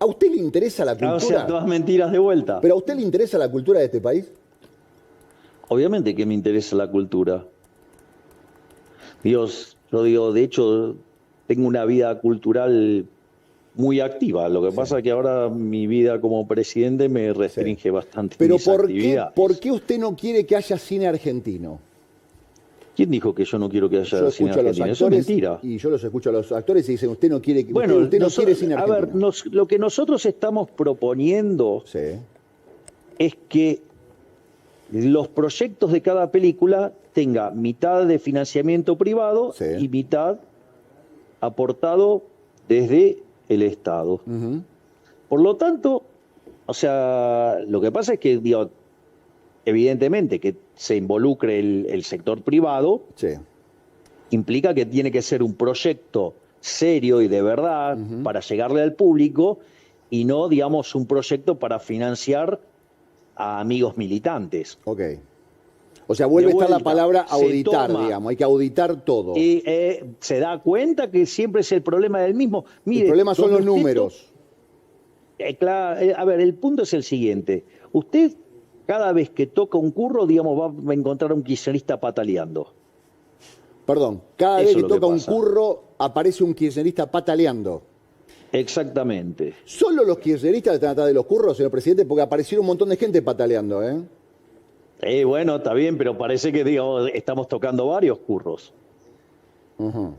¿a usted le interesa la cultura? O sea, todas mentiras de vuelta. ¿Pero a usted le interesa la cultura de este país? Obviamente que me interesa la cultura. Dios, lo digo, de hecho, tengo una vida cultural muy activa. Lo que pasa es que ahora mi vida como presidente me restringe bastante Pero mis ¿por qué usted no quiere que haya cine argentino? ¿Quién dijo que yo no quiero que haya Yo cine escucho a los argentino? Eso es actores mentira. y yo los escucho a los actores y dicen, usted no quiere, Bueno, usted no quiere cine a argentino. ver, lo que nosotros estamos proponiendo Sí, es que los proyectos de cada película tenga mitad de financiamiento privado Sí. y mitad aportado desde el Estado. Ujú. Por lo tanto, o sea, lo que pasa es que, digo, evidentemente que se involucre el sector privado Sí. implica que tiene que ser un proyecto serio y de verdad para llegarle al público y no, digamos, un proyecto para financiar a amigos militantes. Ok. O sea, vuelve a estar la vuelta, palabra se auditar, toma. digamos. Hay que auditar todo. Y se da cuenta que siempre es el problema del mismo. Mire, El problema son donde los usted números. a ver, el punto es el siguiente. Usted, cada vez que toca un curro, digamos, va a encontrar a un kirchnerista pataleando. Perdón, cada Eso vez es que lo que toca un pasa. curro, aparece un kirchnerista pataleando. Exactamente. Solo los kirchneristas están atrás de los curros, señor presidente, porque aparecieron un montón de gente pataleando, ¿eh? Bueno, está bien, pero parece que, digamos, estamos tocando varios curros. Ujú.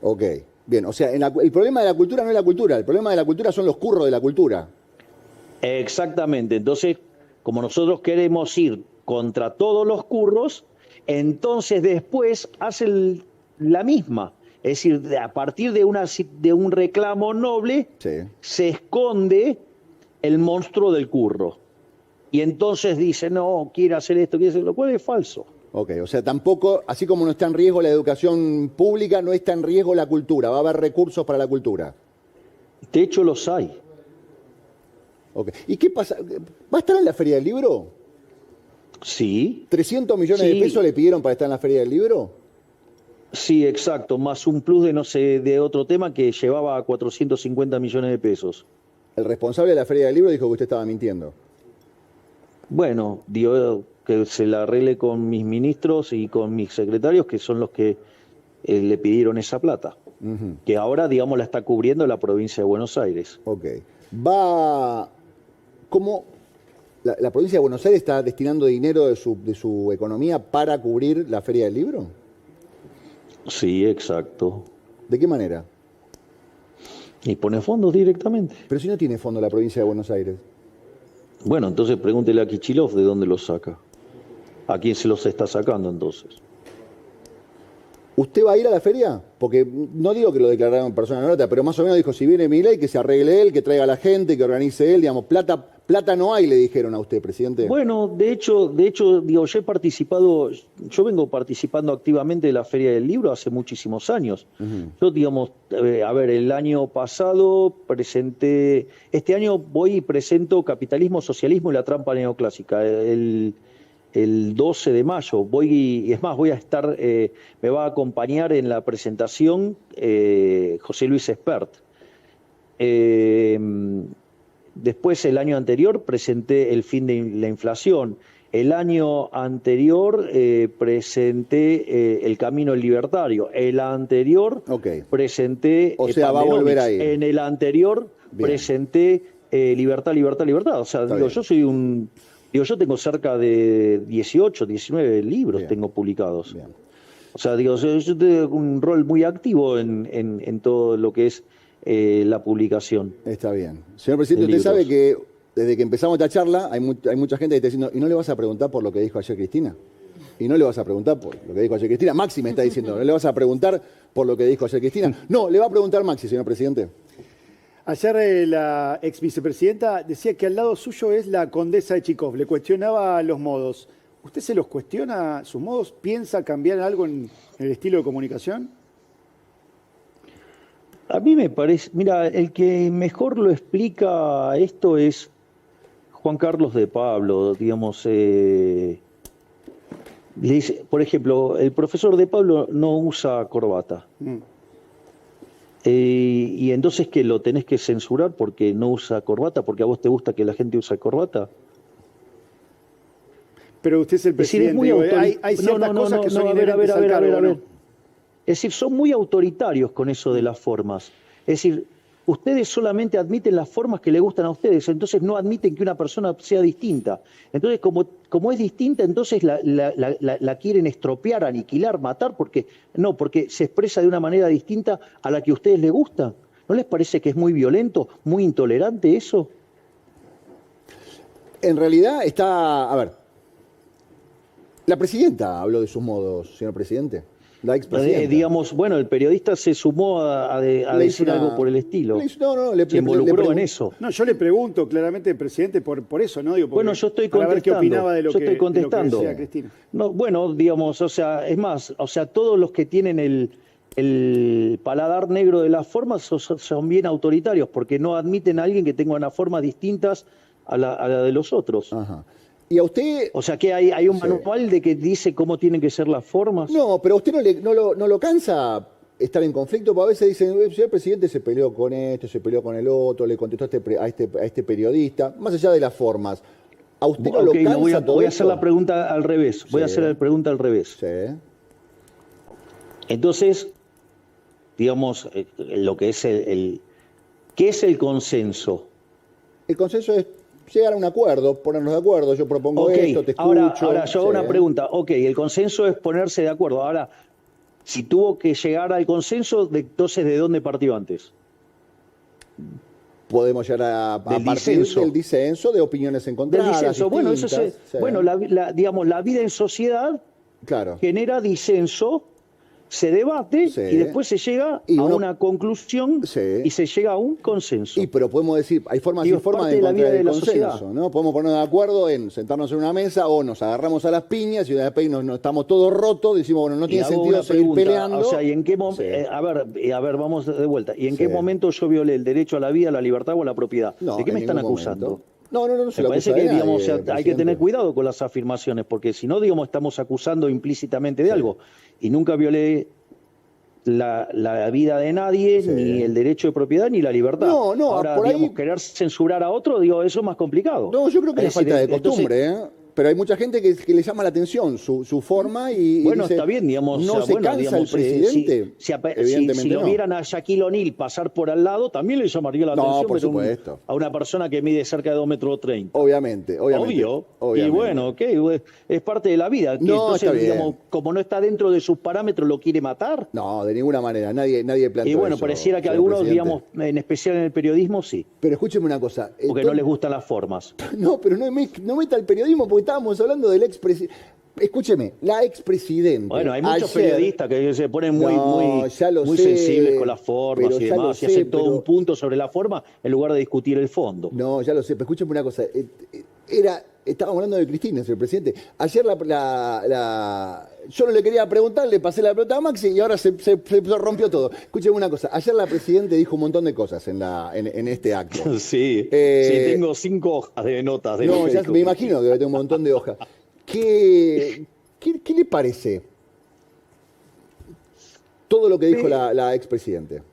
Ok, bien. O sea, el problema de la cultura no es la cultura, el problema de la cultura son los curros de la cultura. Exactamente. Entonces, como nosotros queremos ir contra todos los curros, entonces después hacen la misma. Es decir, a partir de un reclamo noble, Sí. se esconde el monstruo del curro. Y entonces dice, no, quiere hacer esto, quiere hacer lo cual es falso. Ok, o sea, tampoco, así como no está en riesgo la educación pública, no está en riesgo la cultura, va a haber recursos para la cultura. De hecho, los hay. Ok. ¿Y qué pasa? ¿Va a estar en la Feria del Libro? Sí, ¿300 millones de Sí. pesos le pidieron para estar en la Feria del Libro? sí, exacto. Más un plus de, no sé, de otro tema que llevaba a 450 millones de pesos. El responsable de la Feria del Libro dijo que usted estaba mintiendo. Bueno, digo que se la arregle con mis ministros y con mis secretarios, que son los que le pidieron esa plata, que ahora, digamos, la está cubriendo la provincia de Buenos Aires. Ok. ¿Cómo la provincia de Buenos Aires está destinando dinero de su economía para cubrir la Feria del Libro? Sí, exacto. ¿De qué manera? Y pone fondos directamente. Pero si no tiene fondo la provincia de Buenos Aires. Bueno, entonces pregúntele a Kicillof de dónde los saca. ¿A quién se los está sacando entonces? ¿Usted va a ir a la feria? Porque no digo que lo declararon en persona no grata, pero más o menos dijo, si viene Milei, que se arregle él, que traiga a la gente, que organice él, digamos, plata no hay, le dijeron a usted, presidente. Bueno, de hecho, digo, yo vengo participando activamente de la Feria del Libro hace muchísimos años. Yo, digamos, a ver, el año pasado este año voy y presento Capitalismo, Socialismo y la Trampa Neoclásica, el 12 de mayo. Y es más, voy a estar, me va a acompañar en la presentación José Luis Espert. Después, el año anterior, presenté El fin de la inflación. El año anterior presenté El camino del libertario. El anterior presenté O sea, va a volver a ir. En el anterior presenté Libertad, Libertad, Libertad. O sea, digo, yo tengo cerca de 18, 19 libros tengo publicados. Bien. O sea, digo, yo tengo un rol muy activo en todo lo que es la publicación. Está bien. Señor presidente, usted sabe que desde que empezamos esta charla hay mucha gente que está diciendo, ¿y no le vas a preguntar por lo que dijo ayer Cristina? Y no le vas a preguntar por lo que dijo ayer Cristina. Maxi me está diciendo, ¿no le vas a preguntar por lo que dijo ayer Cristina? No, le va a preguntar Maxi, señor presidente. Ayer la ex vicepresidenta decía que al lado suyo es la condesa de Chicov. Le cuestionaba los modos. ¿Usted se los cuestiona sus modos? ¿Piensa cambiar algo en el estilo de comunicación? A mí me parece, mira, el que mejor lo explica esto es Juan Carlos de Pablo, digamos. Le dice, por ejemplo, el profesor de Pablo no usa corbata. Y entonces que lo tenés que censurar porque no usa corbata, porque a vos te gusta que la gente use corbata. Pero usted es el presidente. Es decir, es muy hay ciertas cosas que son inherentes al cargo, ¿no? Es decir, son muy autoritarios con eso de las formas. Es decir, ustedes solamente admiten las formas que le gustan a ustedes, entonces no admiten que una persona sea distinta. Entonces, como es distinta, entonces la quieren estropear, aniquilar, matar, porque se expresa de una manera distinta a la que a ustedes les gusta. ¿No les parece que es muy violento, muy intolerante eso? En realidad está, a ver, la presidenta habló de sus modos, señor presidente. La expresidenta. Digamos, bueno, el periodista se sumó a decir algo por el estilo. Se involucró en eso. No, yo le pregunto claramente al presidente por eso, ¿no? Digo, bueno, yo estoy para contestando. ver qué opinaba de lo yo estoy contestando. De lo que decía Cristina. No, bueno, digamos, o sea, es más, o sea, todos los que tienen el paladar negro de las formas son bien autoritarios, porque no admiten a alguien que tenga unas formas distintas a la de los otros. Ajá. ¿Y a usted? O sea, que hay un manual de que dice cómo tienen que ser las formas. No, pero a usted no lo cansa estar en conflicto, porque a veces dicen, el señor presidente se peleó con esto, se peleó con el otro, le contestó a este periodista, más allá de las formas. ¿A usted no lo cansa todo voy a hacer la pregunta al revés. Voy a hacer la pregunta al revés. Sí. Entonces, digamos, lo que es ¿qué es el consenso? El consenso es llegar a un acuerdo, ponernos de acuerdo. Yo propongo esto, te escucho. Ahora yo hago una pregunta. Ok, el consenso es ponerse de acuerdo. Ahora, si tuvo que llegar al consenso, entonces ¿de dónde partió antes? Podemos llegar a partir del disenso, de opiniones encontradas. Del disenso. Bueno, eso sí. bueno, digamos, la vida en sociedad genera disenso, se debate y después se llega a una conclusión y se llega a un consenso. Pero podemos decir, hay formas y formas de encontrar el consenso, ¿no? Podemos ponernos de acuerdo en sentarnos en una mesa o nos agarramos a las piñas y después nos estamos todos rotos, decimos, bueno, no tiene sentido seguir peleando. O sea, ¿y en qué momento? A ver, vamos de vuelta. ¿Y en qué momento yo violé el derecho a la vida, a la libertad o a la propiedad? No, ¿De qué me están acusando? No se Me lo parece acusa que, de nadie, digamos, hay que tener cuidado con las afirmaciones, porque si no, digamos, estamos acusando implícitamente de algo. Y nunca violé la vida de nadie, ni el derecho de propiedad, ni la libertad. Ahora, por digamos, ahí querer censurar a otro, digo, eso es más complicado. No, yo creo que es falta de costumbre, pero hay mucha gente que le llama la atención su forma y bueno, dice, está bien, digamos. No se cansa el presidente. Si lo vieran a Shaquille O'Neal pasar por al lado, también le llamaría la atención. No, por supuesto. A una persona que mide cerca de 2,30 metros. Obviamente. Obvio. Y bueno, es parte de la vida. Entonces, digamos, como no está dentro de sus parámetros, ¿lo quiere matar? No, de ninguna manera. Nadie plantea Y bueno, eso, pareciera que algunos, digamos, en especial en el periodismo, sí. Pero escúcheme una cosa. Porque no les gustan las formas. No, pero no meta el periodismo porque estábamos hablando del expresidente. Escúcheme, la expresidenta. Bueno, hay muchos periodistas que se ponen muy sensibles con las formas y demás, y hacen todo un punto sobre la forma en lugar de discutir el fondo. No, ya lo sé, pero escúcheme una cosa. Estábamos hablando de Cristina, señor presidente. Ayer yo no le quería preguntar, le pasé la pelota a Maxi y ahora se rompió todo. Escúcheme una cosa. Ayer la presidenta dijo un montón de cosas en este acto. Sí, tengo 5 hojas de notas. No, ya me imagino que tengo un montón de hojas. ¿Qué le parece todo lo que dijo la expresidente?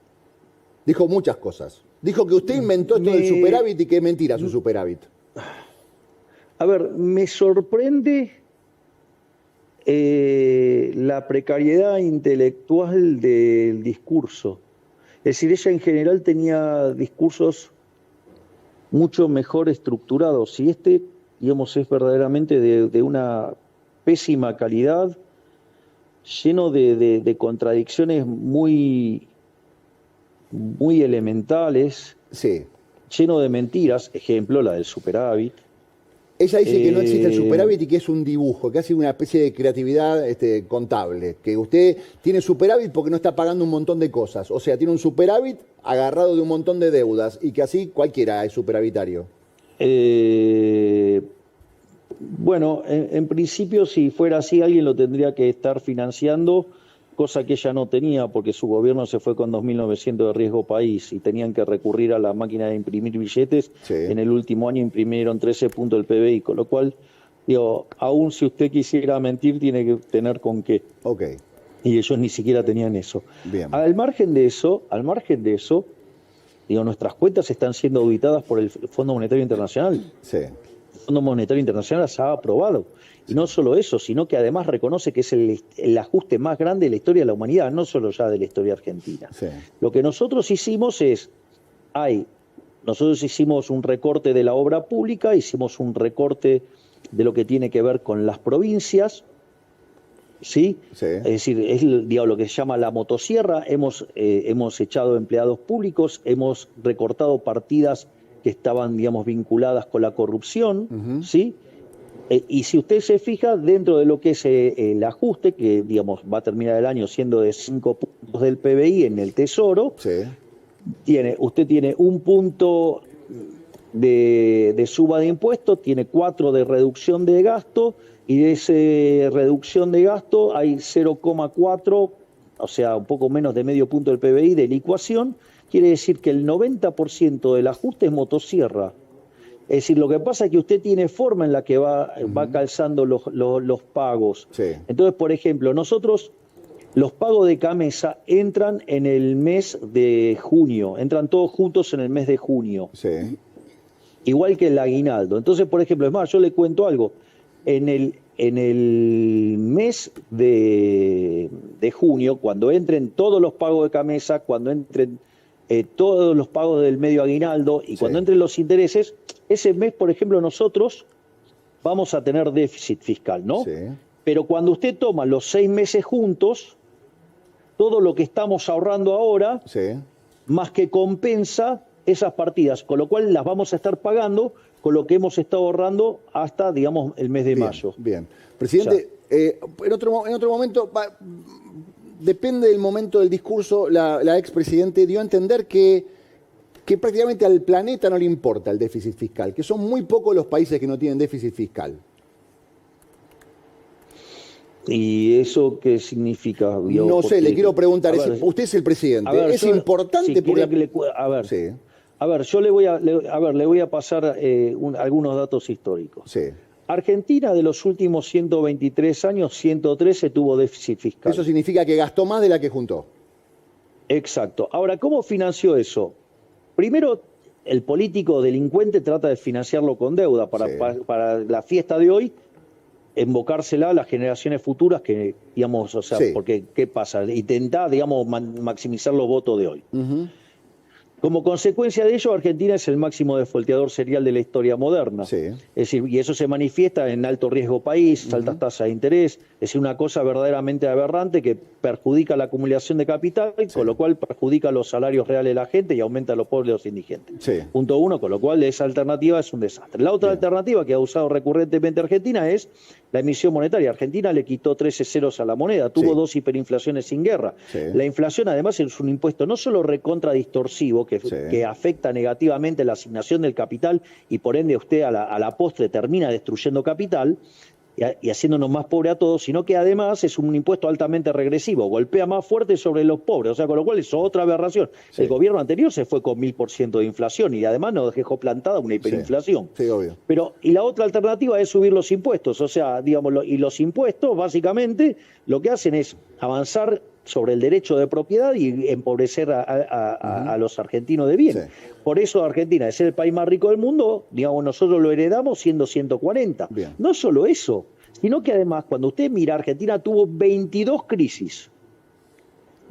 Dijo muchas cosas. Dijo que usted inventó esto del superávit y que es mentira su superávit. A ver, me sorprende la precariedad intelectual del discurso. Es decir, ella en general tenía discursos mucho mejor estructurados. Y digamos, es verdaderamente de una pésima calidad, lleno de contradicciones muy elementales, lleno de mentiras, ejemplo, la del superávit. Ella dice que no existe el superávit y que es un dibujo, que hace una especie de creatividad contable, que usted tiene superávit porque no está pagando un montón de cosas, o sea, tiene un superávit agarrado de un montón de deudas y que así cualquiera es superavitario. Bueno, en principio, si fuera así, alguien lo tendría que estar financiando, cosa que ella no tenía, porque su gobierno se fue con 2.900 de riesgo país y tenían que recurrir a la máquina de imprimir billetes. Sí. En el último año imprimieron 13 puntos del PBI, con lo cual, digo, aún si usted quisiera mentir, tiene que tener con qué. Ok. Y ellos ni siquiera tenían eso. Bien. Al margen de eso, digo, nuestras cuentas están siendo auditadas por el Fondo Monetario Internacional. Sí. El Fondo Monetario Internacional las ha aprobado. Y no solo eso, sino que además reconoce que es el ajuste más grande de la historia de la humanidad, no solo ya de la historia argentina. Sí. Lo que nosotros hicimos nosotros hicimos un recorte de la obra pública, hicimos un recorte de lo que tiene que ver con las provincias, ¿sí? Sí. Es decir, es digamos, lo que se llama la motosierra, hemos echado empleados públicos, hemos recortado partidas que estaban, digamos, vinculadas con la corrupción, ¿sí? Y si usted se fija, dentro de lo que es el ajuste, que digamos va a terminar el año siendo de 5 puntos del PBI en el Tesoro, Sí. usted tiene 1 punto de suba de impuestos, tiene 4 de reducción de gasto, y de esa reducción de gasto hay 0,4, o sea, un poco menos de medio punto del PBI de licuación. Quiere decir que el 90% del ajuste es motosierra. Es decir, lo que pasa es que usted tiene forma en la que va calzando los pagos. Sí. Entonces, por ejemplo, nosotros, los pagos de Camesa entran en el mes de junio, entran todos juntos en el mes de junio, Sí. igual que el aguinaldo. Entonces, por ejemplo, es más, yo le cuento algo. En el mes de junio, cuando entren todos los pagos de Camesa, cuando entren todos los pagos del medio aguinaldo y cuando entren los intereses, ese mes, por ejemplo, nosotros vamos a tener déficit fiscal, ¿no? Sí. Pero cuando usted toma los 6 meses juntos, todo lo que estamos ahorrando ahora, Sí. más que compensa esas partidas, con lo cual las vamos a estar pagando con lo que hemos estado ahorrando hasta, digamos, el mes de mayo. Bien. Presidente, en otro momento, depende del momento del discurso, la expresidente dio a entender que prácticamente al planeta no le importa el déficit fiscal, que son muy pocos los países que no tienen déficit fiscal. ¿Y eso qué significa? No sé, le quiero preguntar, usted es el presidente, ¿es importante? Si quiere que Sí. A ver, yo le voy a pasar algunos datos históricos. Sí. Argentina, de los últimos 123 años, 113 tuvo déficit fiscal. Eso significa que gastó más de la que juntó. Exacto. Ahora, ¿cómo financió eso? Primero, el político delincuente trata de financiarlo con deuda para la fiesta de hoy, invocársela a las generaciones futuras que, digamos, o sea, porque ¿qué pasa? Intentar, digamos, maximizar los votos de hoy. Como consecuencia de ello, Argentina es el máximo defolteador serial de la historia moderna. Sí. Es decir, y eso se manifiesta en alto riesgo país, altas tasas de interés, es decir, una cosa verdaderamente aberrante que perjudica la acumulación de capital, con lo cual perjudica los salarios reales de la gente y aumenta a los pobres y los indigentes. Sí. Punto 1, con lo cual esa alternativa es un desastre. La otra alternativa que ha usado recurrentemente Argentina es la emisión monetaria. Argentina le quitó 13 ceros a la moneda, tuvo 2 hiperinflaciones sin guerra. Sí. La inflación además es un impuesto no solo recontra distorsivo, que afecta negativamente la asignación del capital y por ende usted a la postre termina destruyendo capital y haciéndonos más pobres a todos, sino que además es un impuesto altamente regresivo, golpea más fuerte sobre los pobres, o sea, con lo cual es otra aberración. El gobierno anterior se fue con 1000% de inflación y además nos dejó plantada una hiperinflación. Sí, obvio. Pero, y la otra alternativa es subir los impuestos, o sea, digamos, y los impuestos básicamente lo que hacen es avanzar sobre el derecho de propiedad y empobrecer a los argentinos de bien. Sí. Por eso Argentina, de ser el país más rico del mundo, digamos, nosotros lo heredamos siendo 140. Bien. No solo eso, sino que además, cuando usted mira, Argentina tuvo 22 crisis.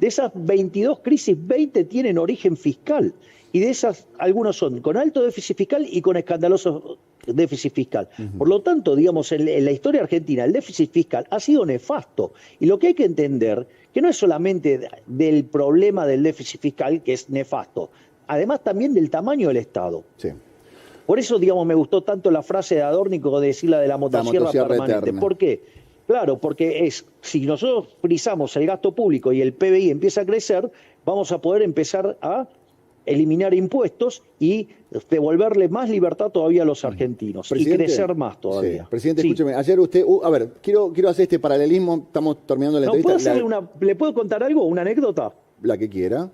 De esas 22 crisis, 20 tienen origen fiscal. Y de esas, algunos son con alto déficit fiscal y con escandaloso déficit fiscal. Por lo tanto, digamos, en la historia argentina, el déficit fiscal ha sido nefasto. Y lo que hay que entender, que no es solamente del problema del déficit fiscal, que es nefasto, además también del tamaño del Estado. Sí. Por eso, digamos, me gustó tanto la frase de Adórnico de decir la de la motosierra permanente. eterna. ¿Por qué? Claro, porque si nosotros frizamos el gasto público y el PBI empieza a crecer, vamos a poder empezar a eliminar impuestos y devolverle más libertad todavía a los argentinos y crecer más todavía. Sí. Presidente, Sí. escúcheme, ayer usted, a ver, quiero hacer este paralelismo, estamos terminando la ¿No, entrevista. ¿Le puedo contar algo, una anécdota? La que quiera.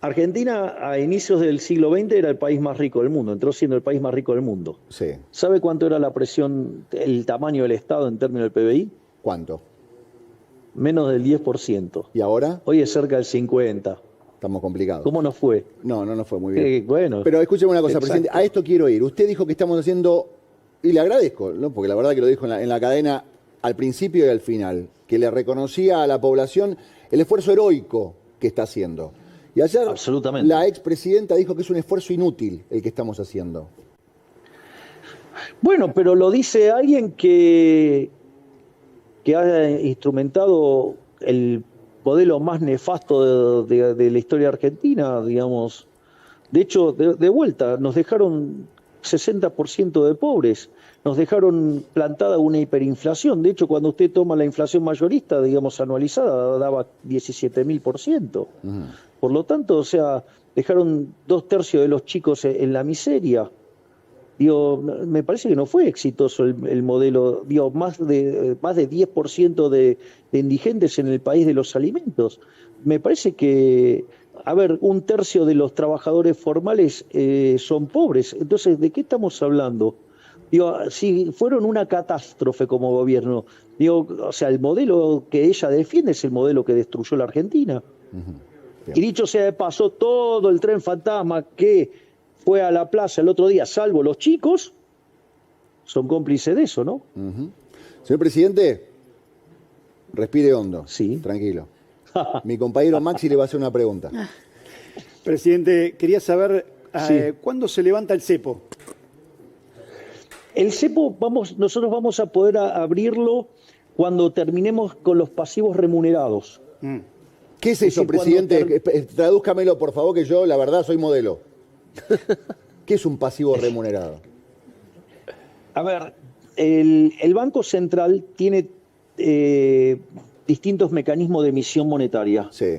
Argentina a inicios del siglo XX era el país más rico del mundo, entró siendo el país más rico del mundo. Sí. ¿Sabe cuánto era la presión, el tamaño del Estado en términos del PBI? ¿Cuánto? Menos del 10%. ¿Y ahora? Hoy es cerca del 50%. Estamos complicados. ¿Cómo nos fue? No fue muy bien. Bueno. Pero escúcheme una cosa, Exacto. presidente, a esto quiero ir. Usted dijo que estamos haciendo, y le agradezco, ¿no? Porque la verdad que lo dijo en la cadena al principio y al final, que le reconocía a la población el esfuerzo heroico que está haciendo. Y ayer Absolutamente. la expresidenta dijo que es un esfuerzo inútil el que estamos haciendo. Bueno, pero lo dice alguien que ha instrumentado el modelo más nefasto de la historia argentina, digamos. De hecho, de vuelta, nos dejaron 60% de pobres, nos dejaron plantada una hiperinflación. De hecho, cuando usted toma la inflación mayorista, digamos, anualizada, daba 17.000%. Por lo tanto, o sea, dejaron 2/3 de los chicos en la miseria. Digo, me parece que no fue exitoso el modelo. Digo, más de 10% de indigentes en el país de los alimentos. Me parece que, a ver, 1/3 de los trabajadores formales son pobres. Entonces, ¿de qué estamos hablando? Digo, si fueron una catástrofe como gobierno, digo, o sea, el modelo que ella defiende es el modelo que destruyó la Argentina. Y dicho sea de paso, todo el tren fantasma que fue a la plaza el otro día, salvo los chicos, son cómplices de eso, ¿no? Señor presidente, respire hondo. Sí. Tranquilo. Mi compañero Maxi le va a hacer una pregunta. Presidente, quería saber Sí. ¿cuándo se levanta el cepo? El cepo, nosotros vamos a poder abrirlo cuando terminemos con los pasivos remunerados. ¿Qué es eso, decir, presidente? Tradúzcamelo, por favor, que yo, la verdad, soy modelo. ¿Qué es un pasivo remunerado? A ver, el Banco Central tiene distintos mecanismos de emisión monetaria. Sí,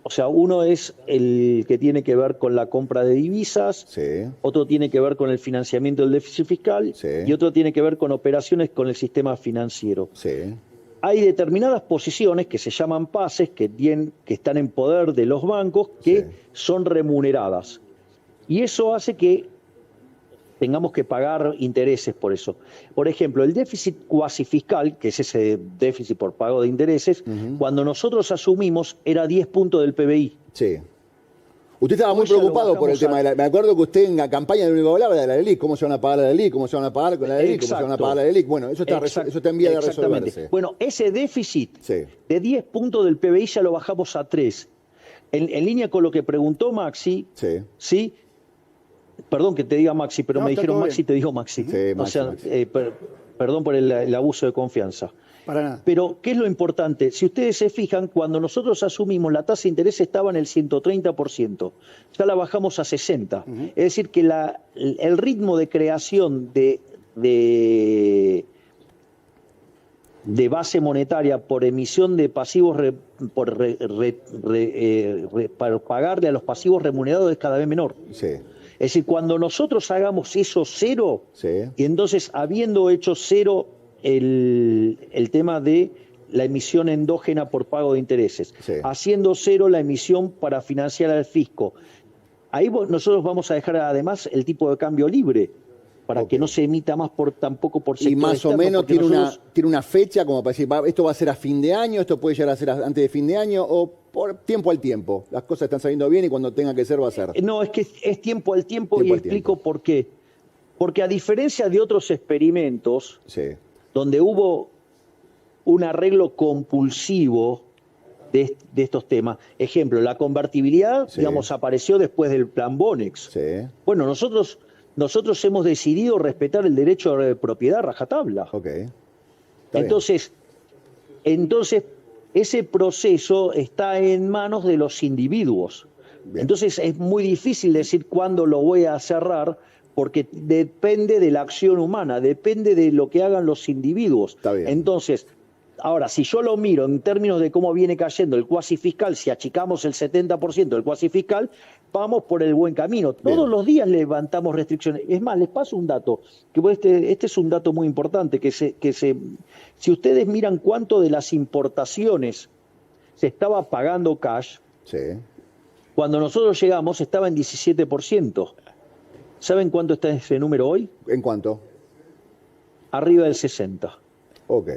O sea, uno es el que tiene que ver con la compra de divisas, sí, otro tiene que ver con el financiamiento del déficit fiscal Sí. y otro tiene que ver con operaciones con el sistema financiero. sí. Hay determinadas posiciones que se llaman pases, que están en poder de los bancos, que Sí. son remuneradas. Y eso hace que tengamos que pagar intereses por eso. Por ejemplo, el déficit cuasi fiscal, que es ese déficit por pago de intereses, cuando nosotros asumimos era 10 puntos del PBI. Sí. Usted estaba muy Hoy ya lo preocupado por el bajamos tema de a- la... Me acuerdo que usted en la campaña lo único que hablaba era de la LELIC. ¿Cómo se van a pagar la LELIC? ¿Cómo se van a pagar con la LELIC? ¿Cómo se van a Exacto. pagar la LELIC? Bueno, eso está en vía de Exactamente. resolverse. Bueno, ese déficit Sí. de 10 puntos del PBI ya lo bajamos a 3. En línea con lo que preguntó Maxi, Sí. ¿sí? Perdón que te diga Maxi, pero No, me está dijeron todo Maxi, bien. te dijo Maxi. Sí, O Maxi, sea, Maxi. perdón por el abuso de confianza. Para nada. Pero, ¿qué es lo importante? Si ustedes se fijan, cuando nosotros asumimos la tasa de interés estaba en el 130%, ya la bajamos a 60%. Es decir, que el ritmo de creación de base monetaria por emisión de pasivos, para pagarle a los pasivos remunerados es cada vez menor. Sí. Es decir, cuando nosotros hagamos eso cero, Sí. y entonces habiendo hecho cero el tema de la emisión endógena por pago de intereses, Sí. haciendo cero la emisión para financiar al fisco, ahí nosotros vamos a dejar además el tipo de cambio libre, para que no se emita más tampoco por Y sector más o externo, menos porque tiene nosotros- tiene una fecha como para decir, esto va a ser a fin de año, esto puede llegar a ser antes de fin de año, o por tiempo al tiempo. Las cosas están saliendo bien y cuando tenga que ser va a ser. No, es que es tiempo al tiempo, Tiempo y al explico tiempo. por qué. Porque a diferencia de otros experimentos, Sí. donde hubo un arreglo compulsivo de estos temas. Ejemplo, la convertibilidad, Sí. digamos, apareció después del plan Bonex. Sí. Bueno, nosotros hemos decidido respetar el derecho de propiedad a rajatabla. Ok. Está bien. Entonces, ese proceso está en manos de los individuos. Bien. Entonces, es muy difícil decir cuándo lo voy a cerrar, porque depende de la acción humana, depende de lo que hagan los individuos. Está bien. Entonces, ahora, si yo lo miro en términos de cómo viene cayendo el cuasi fiscal, si achicamos el 70% del cuasi fiscal, vamos por el buen camino. Bien. Todos los días levantamos restricciones. Es más, les paso un dato, que este es un dato muy importante, si ustedes miran cuánto de las importaciones se estaba pagando cash, Sí. cuando nosotros llegamos estaba en 17%. ¿Saben cuánto está ese número hoy? ¿En cuánto? Arriba del 60%. Ok.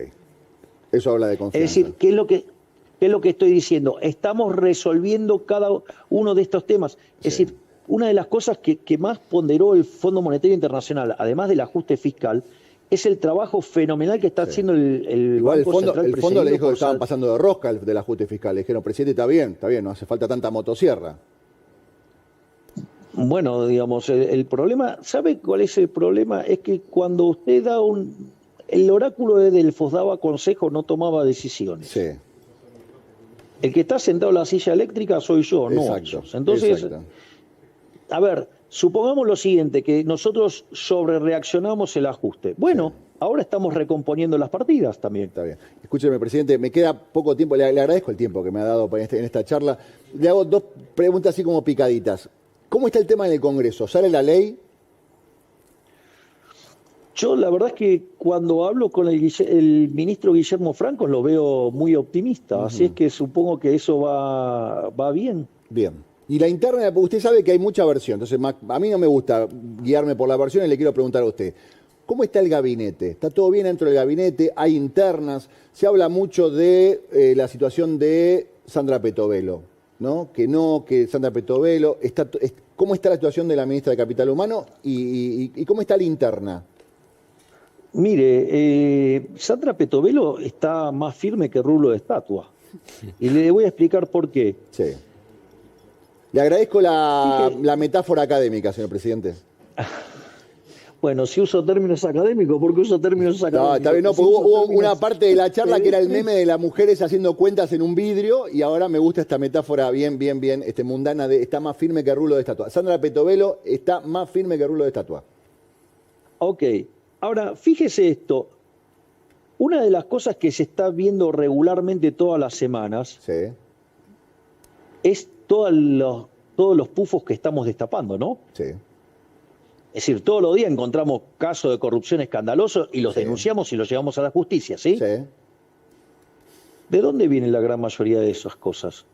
Eso habla de Es confianza. decir, ¿qué es lo que estoy diciendo? Estamos resolviendo cada uno de estos temas. Es Sí. decir, una de las cosas que más ponderó el Fondo Monetario Internacional, además del ajuste fiscal, es el trabajo fenomenal que está haciendo el Igual Banco Central el fondo le presidido dijo que por estaban pasando de rosca del ajuste fiscal. Le dijeron, presidente, está bien, no hace falta tanta motosierra. Bueno, digamos, el problema, ¿sabe cuál es el problema? Es que cuando usted da el oráculo de Delfos daba consejos, no tomaba decisiones. Sí. El que está sentado en la silla eléctrica soy yo, no Exacto. ellos. Entonces, Exacto. a ver, supongamos lo siguiente, que nosotros sobrereaccionamos el ajuste. Bueno, ahora estamos recomponiendo las partidas también. Está bien. Escúcheme, presidente, me queda poco tiempo, le agradezco el tiempo que me ha dado en esta charla. Le hago dos preguntas así como picaditas. ¿Cómo está el tema en el Congreso? ¿Sale la ley? Yo la verdad es que cuando hablo con el ministro Guillermo Franco lo veo muy optimista, así es que supongo que eso va bien. Bien. Y la interna, usted sabe que hay mucha versión, entonces a mí no me gusta guiarme por la versión y le quiero preguntar a usted. ¿Cómo está el gabinete? ¿Está todo bien dentro del gabinete? ¿Hay internas? Se habla mucho de la situación de Sandra Petovelo, ¿no? Que Sandra Petovelo ¿cómo está la situación de la ministra de Capital Humano y cómo está la interna? Mire, Sandra Petovelo está más firme que rulo de estatua. Y le voy a explicar por qué. Sí. Le agradezco la metáfora académica, señor presidente. Bueno, si uso términos académicos, ¿por qué uso términos académicos? No, está bien, no, porque hubo una parte de la charla que era el meme de las mujeres haciendo cuentas en un vidrio y ahora me gusta esta metáfora bien, mundana de está más firme que rulo de estatua. Sandra Petovelo está más firme que rulo de estatua. Ok, ahora fíjese esto. Una de las cosas que se está viendo regularmente todas las semanas Sí, es todos los pufos que estamos destapando, ¿no? sí. Es decir, todos los días encontramos casos de corrupción escandalosos y los Sí. denunciamos y los llevamos a la justicia, ¿sí? Sí. ¿De dónde viene la gran mayoría de esas cosas?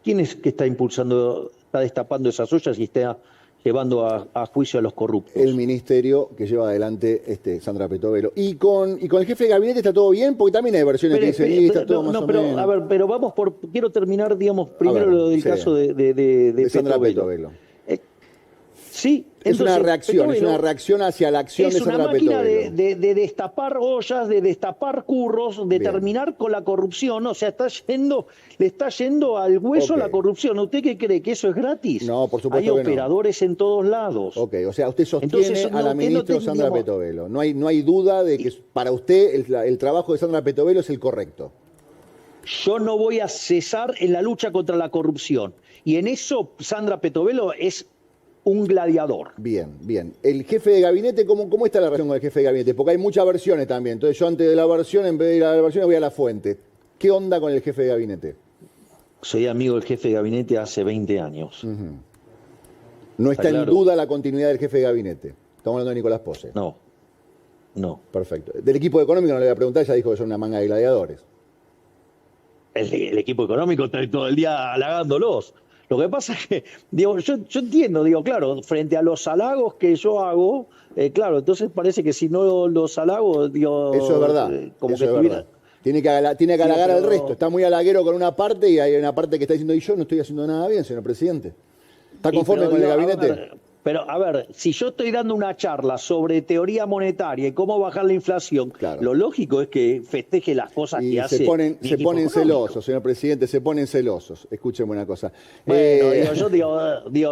¿Quién es que está destapando esas ollas y está llevando a juicio a los corruptos? El ministerio que lleva adelante Sandra Petovelo. ¿Y con el jefe de gabinete está todo bien? Porque también hay versiones que dicen, está todo más o menos. A ver, pero vamos quiero terminar, digamos, primero ver, lo del sí. caso de Sandra Petovelo. Petovelo. Sí, Es una entonces, reacción, Petovelo es una reacción hacia la acción de es una Sandra máquina Petovelo. de destapar ollas, de destapar curros, de Bien. terminar con la corrupción. O sea, le está yendo al hueso Ok. la corrupción. ¿Usted qué cree? ¿Que eso es gratis? No, por supuesto Hay que no. operadores en todos lados. Ok, o sea, usted sostiene Entonces, a la no, ministra no te- Sandra digamos- Petovelo. No hay duda de que para usted el trabajo de Sandra Petovelo es el correcto. Yo no voy a cesar en la lucha contra la corrupción. Y en eso Sandra Petovelo es un gladiador. Bien, bien. El jefe de gabinete, ¿cómo está la relación con el jefe de gabinete? Porque hay muchas versiones también. Entonces yo antes de la versión, en vez de ir a la versión, voy a la fuente. ¿Qué onda con el jefe de gabinete? Soy amigo del jefe de gabinete hace 20 años. No está en claro. duda la continuidad del jefe de gabinete. Estamos hablando de Nicolás Pose. No. Perfecto. Del equipo económico no le voy a preguntar, ya dijo que son una manga de gladiadores. El equipo económico está todo el día halagándolos. Lo que pasa es que, digo, yo entiendo, digo, claro, frente a los halagos que yo hago, claro, entonces parece que si no los halago, digo... Eso es verdad. Como eso que es tuviera... verdad. Tiene que halagar pero- al resto. Está muy halaguero con una parte y hay una parte que está diciendo, y yo no estoy haciendo nada bien, señor presidente. ¿Está conforme Pero, con el digo, gabinete? a ver, si yo estoy dando una charla sobre teoría monetaria y cómo bajar la inflación, Claro. lo lógico es que festeje las cosas Y que hace se ponen mi equipo económico. celosos, señor presidente, se ponen celosos. Escúcheme una cosa. Bueno,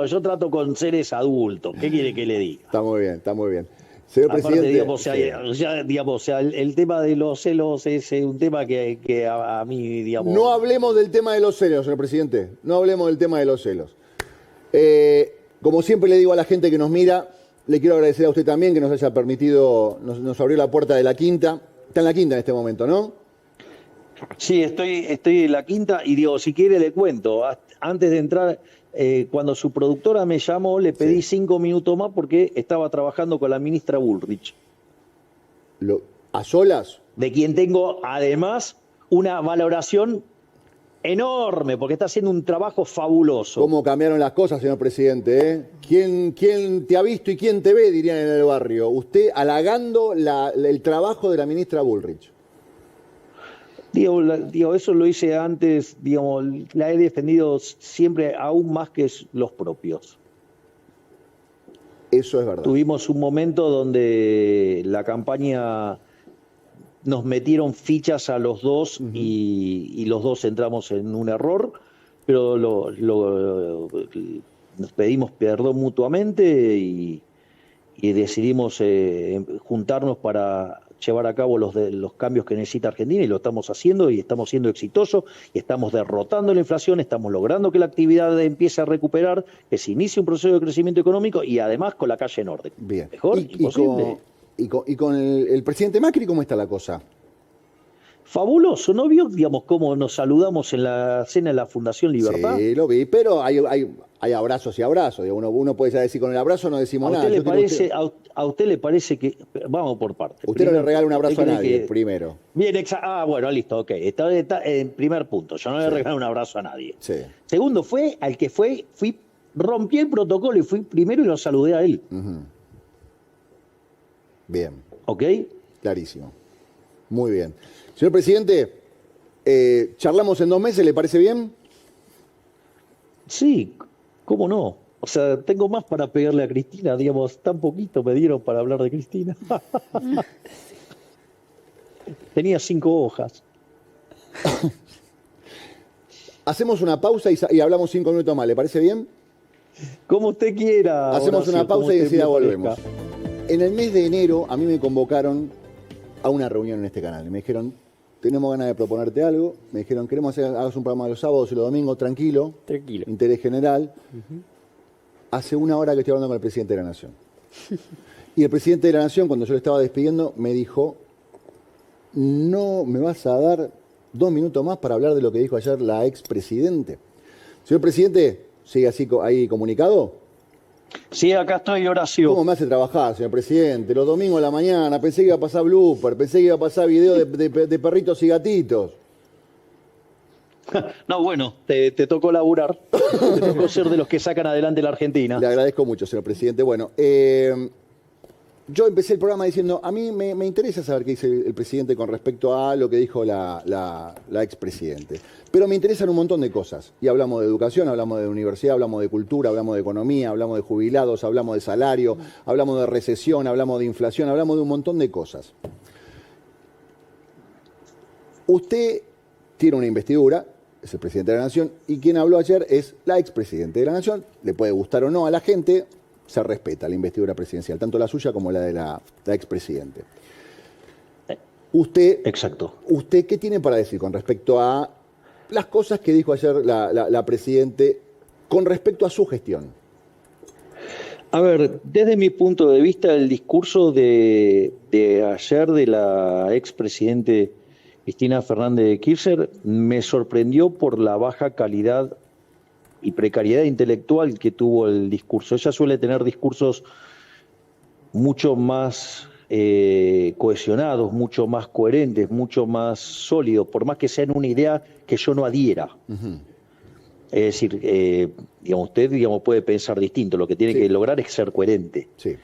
yo trato con seres adultos. ¿Qué quiere que le diga? Está muy bien, está muy bien. Señor Aparte, presidente. digamos, sí. el tema de los celos es un tema que a mí, digamos... No hablemos del tema de los celos, señor presidente. No hablemos del tema de los celos. Como siempre le digo a la gente que nos mira, le quiero agradecer a usted también que nos haya permitido, nos abrió la puerta de la quinta. Está en la quinta en este momento, ¿no? Sí, estoy en la quinta y digo, si quiere le cuento. Antes de entrar, cuando su productora me llamó, le pedí 5 minutos más porque estaba trabajando con la ministra Bullrich. ¿A solas? De quien tengo además una valoración enorme, porque está haciendo un trabajo fabuloso. ¿Cómo cambiaron las cosas, señor presidente? ¿Eh? ¿Quién te ha visto y quién te ve? Dirían en el barrio. Usted halagando el trabajo de la ministra Bullrich. Digo, eso lo hice antes, digamos, la he defendido siempre aún más que los propios. Eso es verdad. Tuvimos un momento donde la campaña nos metieron fichas a los dos y los dos entramos en un error, pero nos pedimos perdón mutuamente y decidimos juntarnos para llevar a cabo los cambios que necesita Argentina, y lo estamos haciendo y estamos siendo exitosos y estamos derrotando la inflación, estamos logrando que la actividad empiece a recuperar, que se inicie un proceso de crecimiento económico y además con la calle en orden. Bien. Mejor imposible. ¿Y con el presidente Macri cómo está la cosa? Fabuloso, ¿no vio, digamos, cómo nos saludamos en la cena de la Fundación Libertad? Sí, lo vi, pero hay abrazos y abrazos. Uno puede ya decir con el abrazo no decimos nada. ¿A usted le parece que...? Vamos por partes. Usted no le regala un abrazo a nadie, primero. Bien, bueno, listo, ok. Está en primer punto. Yo no le regalo un abrazo a nadie. Sí. Segundo, rompí el protocolo y fui primero y lo saludé a él. Bien. ¿Ok? Clarísimo. Muy bien. Señor presidente, charlamos en 2 meses, ¿le parece bien? Sí, ¿cómo no? O sea, tengo más para pegarle a Cristina, digamos, tan poquito me dieron para hablar de Cristina. Tenía 5 hojas. Hacemos una pausa y hablamos 5 minutos más, ¿le parece bien? Como usted quiera. Hacemos Horacio, una pausa y enseguida volvemos. parezca. En el mes de enero a mí me convocaron a una reunión en este canal y me dijeron, tenemos ganas de proponerte algo. Me dijeron, queremos hagas un programa los sábados y los domingos, tranquilo. Interés general. Hace 1 hora que estoy hablando con el presidente de la Nación. Y el presidente de la Nación, cuando yo le estaba despidiendo, me dijo, no me vas a dar 2 minutos más para hablar de lo que dijo ayer la expresidente. Señor presidente, ¿sigue así ahí comunicado? Sí, acá estoy, Horacio. ¿Cómo me hace trabajar, señor presidente? Los domingos a la mañana, pensé que iba a pasar blooper, pensé que iba a pasar video de perritos y gatitos. No, bueno, te tocó laburar. Te tocó ser de los que sacan adelante la Argentina. Le agradezco mucho, señor presidente. Bueno, yo empecé el programa diciendo, a mí me interesa saber qué dice el presidente con respecto a lo que dijo la expresidente. Pero me interesan un montón de cosas. Y hablamos de educación, hablamos de universidad, hablamos de cultura, hablamos de economía, hablamos de jubilados, hablamos de salario, hablamos de recesión, hablamos de inflación, hablamos de un montón de cosas. Usted tiene una investidura, es el presidente de la Nación, y quien habló ayer es la expresidente de la Nación. Le puede gustar o no a la gente, se respeta la investidura presidencial, tanto la suya como la de la expresidente. Exacto. ¿Usted qué tiene para decir con respecto a las cosas que dijo ayer la presidente con respecto a su gestión? A ver, desde mi punto de vista, el discurso de ayer de la expresidente Cristina Fernández de Kirchner me sorprendió por la baja calidad y precariedad intelectual que tuvo el discurso. Ella suele tener discursos mucho más cohesionados, mucho más coherentes, mucho más sólidos, por más que sean una idea que yo no adhiera. Es decir, digamos, usted puede pensar distinto, lo que tiene que lograr es ser coherente. Sí.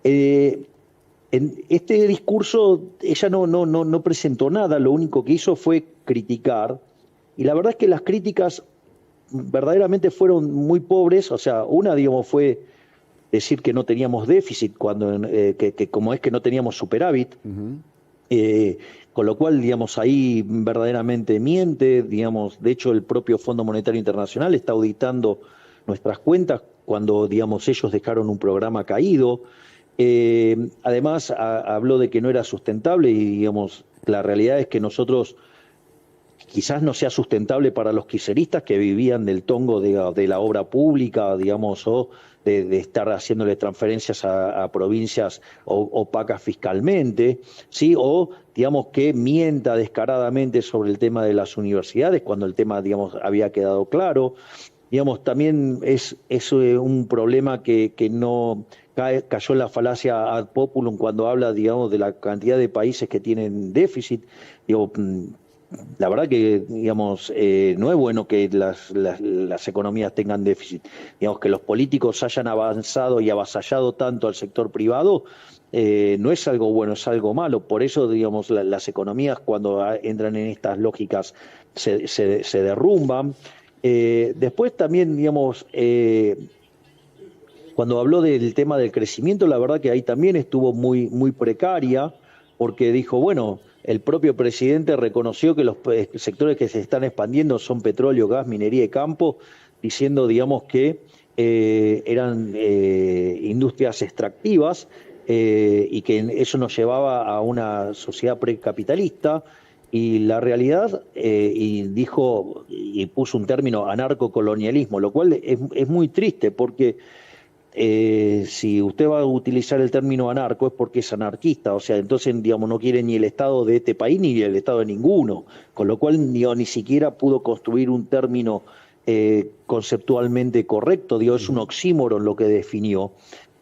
En este discurso ella no presentó nada, lo único que hizo fue criticar, y la verdad es que las críticas verdaderamente fueron muy pobres. O sea, una, fue decir que no teníamos déficit, cuando que como es que no teníamos superávit, con lo cual, ahí verdaderamente miente. De hecho, el propio Fondo Monetario Internacional está auditando nuestras cuentas cuando, ellos dejaron un programa caído. Además, habló de que no era sustentable y, la realidad es que nosotros quizás no sea sustentable para los kirchneristas que vivían del tongo de la obra pública, digamos, o de estar haciéndole transferencias a provincias opacas fiscalmente, ¿sí? O, digamos, que mienta descaradamente sobre el tema de las universidades, cuando el tema, digamos, había quedado claro. Digamos, también es un problema que no cayó en la falacia ad populum cuando habla, digamos, de la cantidad de países que tienen déficit. Digo, la verdad que, digamos, no es bueno que las economías tengan déficit. Digamos, que los políticos hayan avanzado y avasallado tanto al sector privado, no es algo bueno, es algo malo. Por eso, digamos, las economías cuando entran en estas lógicas se derrumban. Después también, digamos, cuando habló del tema del crecimiento, la verdad que ahí también estuvo muy precaria, porque dijo, bueno, el propio presidente reconoció que los sectores que se están expandiendo son petróleo, gas, minería y campo, diciendo, digamos, que eran industrias extractivas y que eso nos llevaba a una sociedad precapitalista. Y la realidad, y dijo, y puso un término, anarcocolonialismo, lo cual es muy triste porque si usted va a utilizar el término anarco es porque es anarquista, o sea, entonces, digamos, no quiere ni el Estado de este país ni el Estado de ninguno, con lo cual ni siquiera pudo construir un término conceptualmente correcto, digo, es un oxímoron lo que definió.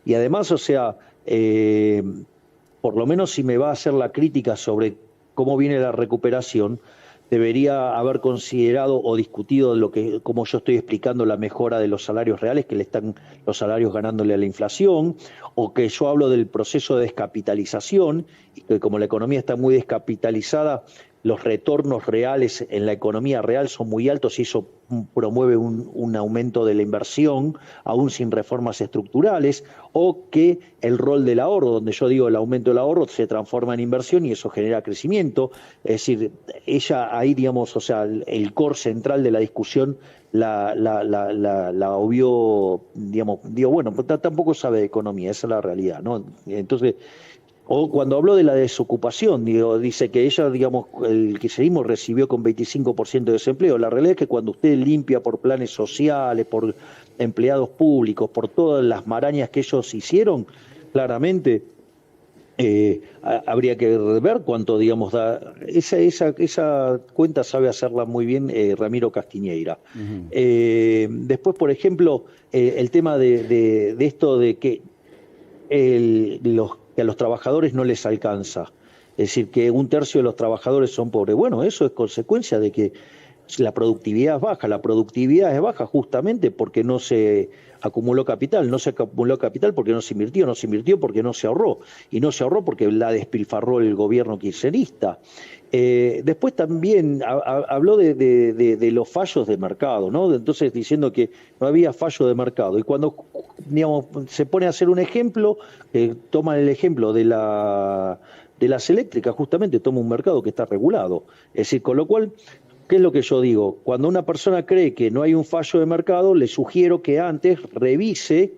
Y además, o sea, por lo menos si me va a hacer la crítica sobre cómo viene la recuperación, debería haber considerado o discutido como yo estoy explicando, la mejora de los salarios reales, que le están los salarios ganándole a la inflación, o que yo hablo del proceso de descapitalización, y que como la economía está muy descapitalizada, los retornos reales en la economía real son muy altos y eso promueve un aumento de la inversión, aún sin reformas estructurales, o que el rol del ahorro, donde yo digo el aumento del ahorro, se transforma en inversión y eso genera crecimiento. Es decir, ella ahí, digamos, o sea, el core central de la discusión la obvió, digamos, digo, bueno, tampoco sabe de economía, esa es la realidad, ¿no? Entonces, o cuando habló de la desocupación, dice que ella, digamos, el kirchnerismo recibió con 25% de desempleo. La realidad es que cuando usted limpia por planes sociales, por empleados públicos, por todas las marañas que ellos hicieron, claramente habría que ver cuánto, digamos, da. Esa cuenta sabe hacerla muy bien Ramiro Castiñeira. Después, por ejemplo, el tema de esto de que que a los trabajadores no les alcanza. Es decir, que un tercio de los trabajadores son pobres. Bueno, eso es consecuencia de que la productividad es baja. La productividad es baja justamente porque no se acumuló capital. No se acumuló capital porque no se invirtió porque no se ahorró. Y no se ahorró porque la despilfarró el gobierno kirchnerista. Después también habló de los fallos de mercado, ¿no? Entonces diciendo que no había fallo de mercado. Y cuando, digamos, se pone a hacer un ejemplo, toma el ejemplo de las eléctricas, justamente toma un mercado que está regulado. Es decir, con lo cual, ¿qué es lo que yo digo? Cuando una persona cree que no hay un fallo de mercado, le sugiero que antes revise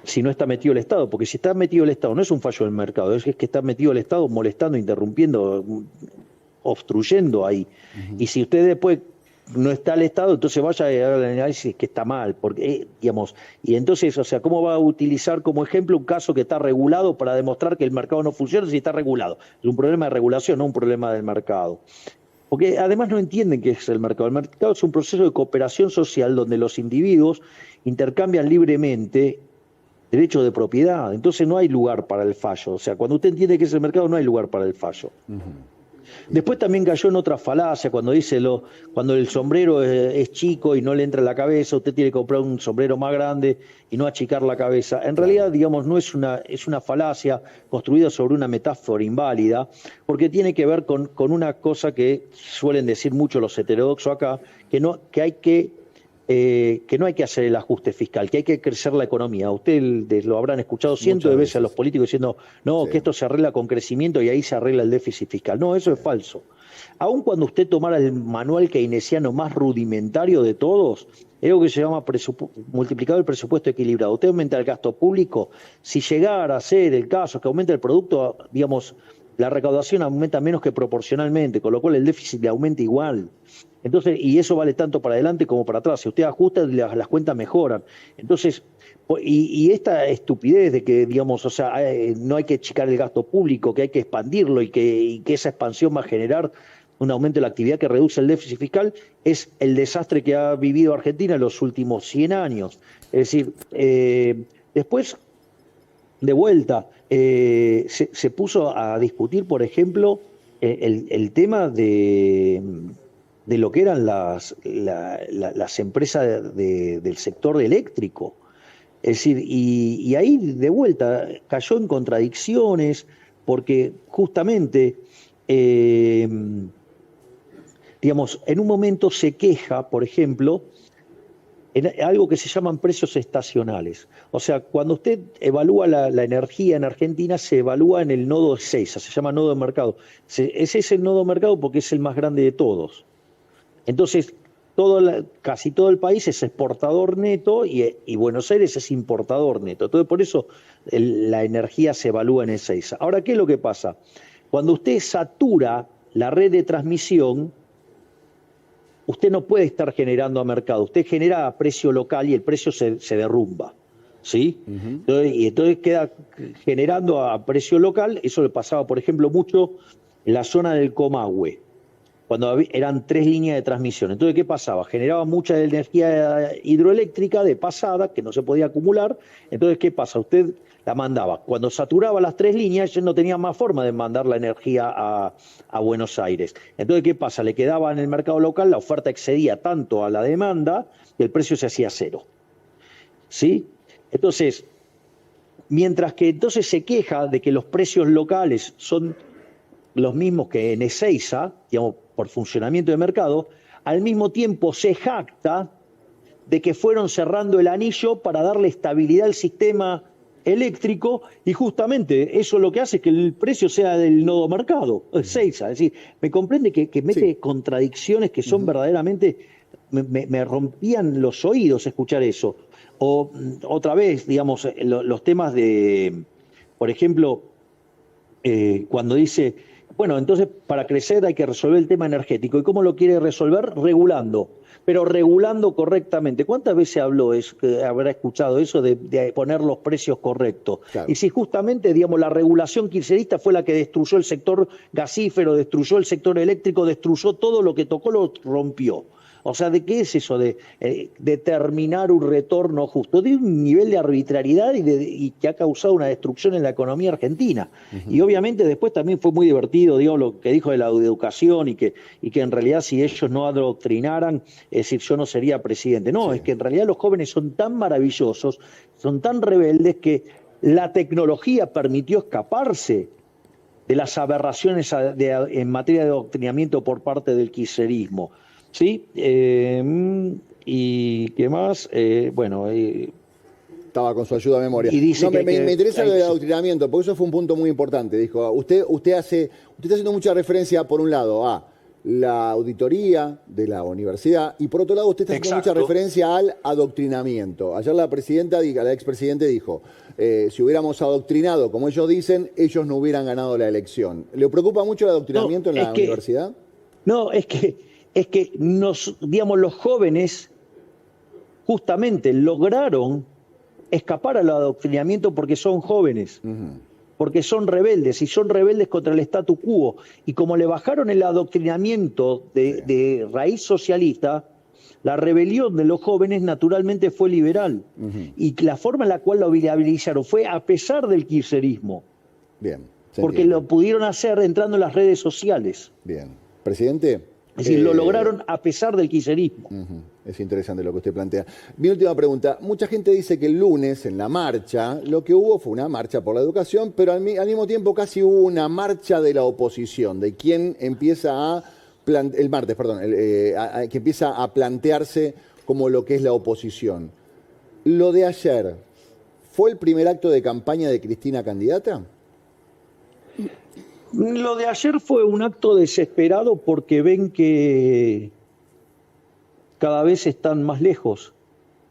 si no está metido el Estado, porque si está metido el Estado no es un fallo del mercado, es que está metido el Estado molestando, interrumpiendo, obstruyendo ahí. Y si usted después no está el Estado, entonces vaya a llegar al análisis que está mal, porque, digamos, y entonces, o sea, ¿cómo va a utilizar como ejemplo un caso que está regulado para demostrar que el mercado no funciona si está regulado? Es un problema de regulación, no un problema del mercado. Porque además no entienden qué es el mercado. El mercado es un proceso de cooperación social donde los individuos intercambian libremente derecho de propiedad, entonces no hay lugar para el fallo. O sea, cuando usted entiende que es el mercado, no hay lugar para el fallo. Después también cayó en otra falacia cuando dice cuando el sombrero es chico y no le entra en la cabeza, usted tiene que comprar un sombrero más grande y no achicar la cabeza. En realidad, digamos, no es una falacia construida sobre una metáfora inválida, porque tiene que ver con una cosa que suelen decir mucho los heterodoxos acá, que no hay que hacer el ajuste fiscal, que hay que crecer la economía. Ustedes lo habrán escuchado cientos de veces a los políticos diciendo, no, sí, que esto se arregla con crecimiento y ahí se arregla el déficit fiscal. No, eso es falso. Aun cuando usted tomara el manual keynesiano más rudimentario de todos, es algo que se llama multiplicador del presupuesto equilibrado. Usted aumenta el gasto público, si llegara a ser el caso que aumenta el producto, digamos, la recaudación aumenta menos que proporcionalmente, con lo cual el déficit le aumenta igual. Entonces, y eso vale tanto para adelante como para atrás. Si usted ajusta, las cuentas mejoran. Entonces, y esta estupidez de que, digamos, o sea, no hay que achicar el gasto público, que hay que expandirlo y que esa expansión va a generar un aumento de la actividad que reduce el déficit fiscal, es el desastre que ha vivido Argentina en los últimos 100 años. Es decir, después, de vuelta, se puso a discutir, por ejemplo, el tema de lo que eran las empresas del sector eléctrico. Es decir, y ahí de vuelta cayó en contradicciones, porque justamente, digamos, en un momento se queja, por ejemplo, en algo que se llaman precios estacionales. O sea, cuando usted evalúa la energía en Argentina, se evalúa en el nodo Ezeiza, se llama nodo de mercado. Ese es el nodo de mercado porque es el más grande de todos. Entonces, casi todo el país es exportador neto y Buenos Aires es importador neto. Entonces, por eso la energía se evalúa en Ezeiza. Ahora, ¿qué es lo que pasa? Cuando usted satura la red de transmisión, usted no puede estar generando a mercado, usted genera a precio local y el precio se derrumba, ¿sí? Entonces queda generando a precio local. Eso le pasaba, por ejemplo, mucho en la zona del Comahue, cuando eran 3 líneas de transmisión. Entonces, ¿qué pasaba? Generaba mucha energía hidroeléctrica de pasada, que no se podía acumular. Entonces, ¿qué pasa? Usted la mandaba. Cuando saturaba las 3 líneas, ya no tenía más forma de mandar la energía a Buenos Aires. Entonces, ¿qué pasa? Le quedaba en el mercado local, la oferta excedía tanto a la demanda y el precio se hacía cero. ¿Sí? Entonces, mientras que entonces se queja de que los precios locales son los mismos que en Ezeiza, digamos, por funcionamiento de mercado, al mismo tiempo se jacta de que fueron cerrando el anillo para darle estabilidad al sistema eléctrico, y justamente eso lo que hace es que el precio sea del nodo mercado, Ezeiza. Es decir, me comprende que mete contradicciones que son verdaderamente, me rompían los oídos escuchar eso. O otra vez, digamos, los temas de, por ejemplo, cuando dice, bueno, entonces para crecer hay que resolver el tema energético. ¿Y cómo lo quiere resolver? Regulando, pero regulando correctamente. ¿Cuántas veces habrá escuchado eso de poner los precios correctos? Claro. Y si justamente, digamos, la regulación kirchnerista fue la que destruyó el sector gasífero, destruyó el sector eléctrico, destruyó todo lo que tocó, lo rompió. O sea, ¿de qué es eso de determinar un retorno justo? De un nivel de arbitrariedad y que ha causado una destrucción en la economía argentina. Y obviamente después también fue muy divertido, digo, lo que dijo de la educación y que en realidad si ellos no adoctrinaran, es decir, yo no sería presidente. No, es que en realidad los jóvenes son tan maravillosos, son tan rebeldes que la tecnología permitió escaparse de las aberraciones en materia de adoctrinamiento por parte del kirchnerismo. Sí, y qué más, bueno... Estaba con su ayuda a memoria. Y dice me interesa lo del adoctrinamiento, porque eso fue un punto muy importante. Dijo, usted está haciendo mucha referencia, por un lado, a la auditoría de la universidad, y por otro lado, usted está haciendo mucha referencia al adoctrinamiento. Ayer la expresidente dijo, si hubiéramos adoctrinado, como ellos dicen, ellos no hubieran ganado la elección. ¿Le preocupa mucho el adoctrinamiento en la universidad? No, es que digamos, los jóvenes justamente lograron escapar al adoctrinamiento porque son jóvenes, porque son rebeldes, y son rebeldes contra el statu quo. Y como le bajaron el adoctrinamiento de raíz socialista, la rebelión de los jóvenes naturalmente fue liberal. Y la forma en la cual lo viabilizaron fue a pesar del kirchnerismo. Bien. Porque lo pudieron hacer entrando en las redes sociales. Bien. Presidente. Es decir, lo lograron a pesar del kirchnerismo. Es interesante lo que usted plantea. Mi última pregunta. Mucha gente dice que el lunes, en la marcha, lo que hubo fue una marcha por la educación, pero al mismo tiempo casi hubo una marcha de la oposición, de quien empieza el martes, perdón, que empieza a plantearse como lo que es la oposición. Lo de ayer, ¿fue el primer acto de campaña de Cristina candidata? Lo de ayer fue un acto desesperado porque ven que cada vez están más lejos.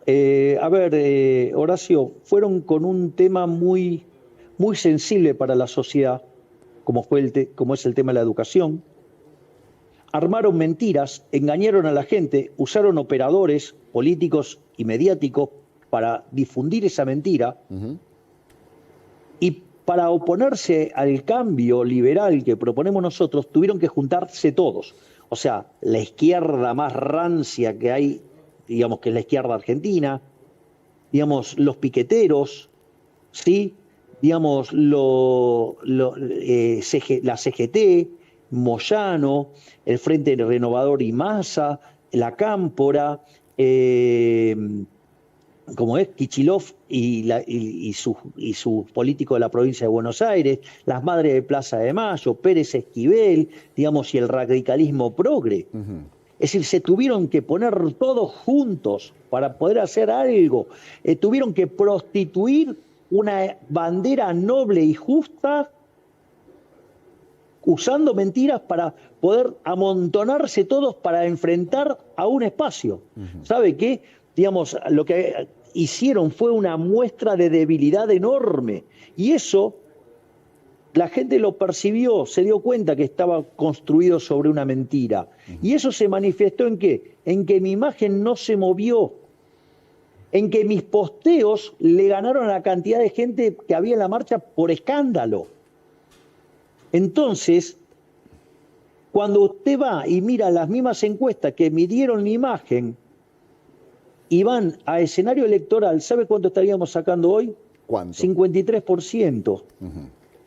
Horacio, fueron con un tema muy, muy sensible para la sociedad, como es el tema de la educación. Armaron mentiras, engañaron a la gente, usaron operadores políticos y mediáticos para difundir esa mentira. Y para oponerse al cambio liberal que proponemos nosotros, tuvieron que juntarse todos. O sea, la izquierda más rancia que hay, digamos que es la izquierda argentina, digamos, los piqueteros, ¿sí? Digamos, la CGT, Moyano, el Frente Renovador y Massa, la Cámpora, como es Kichilov y sus políticos de la provincia de Buenos Aires, las madres de Plaza de Mayo, Pérez Esquivel, digamos, y el radicalismo progre. Es decir, se tuvieron que poner todos juntos para poder hacer algo. Tuvieron que prostituir una bandera noble y justa usando mentiras para poder amontonarse todos para enfrentar a un espacio. ¿Sabe qué? Digamos, lo que hicieron fue una muestra de debilidad enorme. Y eso, la gente lo percibió, se dio cuenta que estaba construido sobre una mentira. Y eso se manifestó ¿en qué? En que mi imagen no se movió. En que mis posteos le ganaron a la cantidad de gente que había en la marcha por escándalo. Entonces, cuando usted va y mira las mismas encuestas que midieron la imagen y van a escenario electoral, ¿sabe cuánto estaríamos sacando hoy? ¿Cuánto? 53%.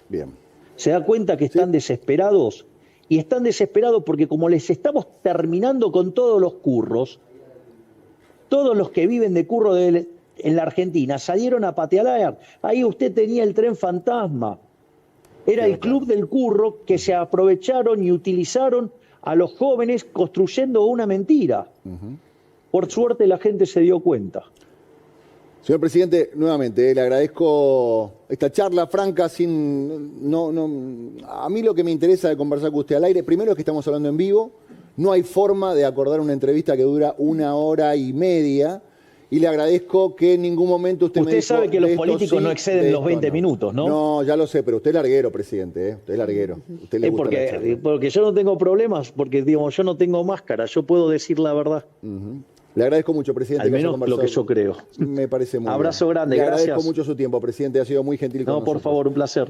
Bien. ¿Se da cuenta que están desesperados? Y están desesperados porque como les estamos terminando con todos los curros, todos los que viven de curro en la Argentina salieron a patear. Ahí usted tenía el tren fantasma. Era el club del curro que se aprovecharon y utilizaron a los jóvenes construyendo una mentira. Por suerte la gente se dio cuenta. Señor presidente, nuevamente, le agradezco esta charla franca, a mí lo que me interesa de conversar con usted al aire, primero es que estamos hablando en vivo, no hay forma de acordar una entrevista que dura 1 hora y media, y le agradezco que en ningún momento usted me dijo... Usted sabe que los políticos no exceden los 20 no. minutos, ¿no? No, ya lo sé, pero usted es larguero, presidente, Usted es larguero. Usted le gusta la charla. Porque yo no tengo problemas, porque digamos, yo no tengo máscara, yo puedo decir la verdad. Le agradezco mucho, presidente. Al menos lo que yo creo. Me parece muy Abrazo bien. grande, Le gracias. agradezco mucho su tiempo, presidente. Ha sido muy gentil con nosotros. No, por favor, un placer.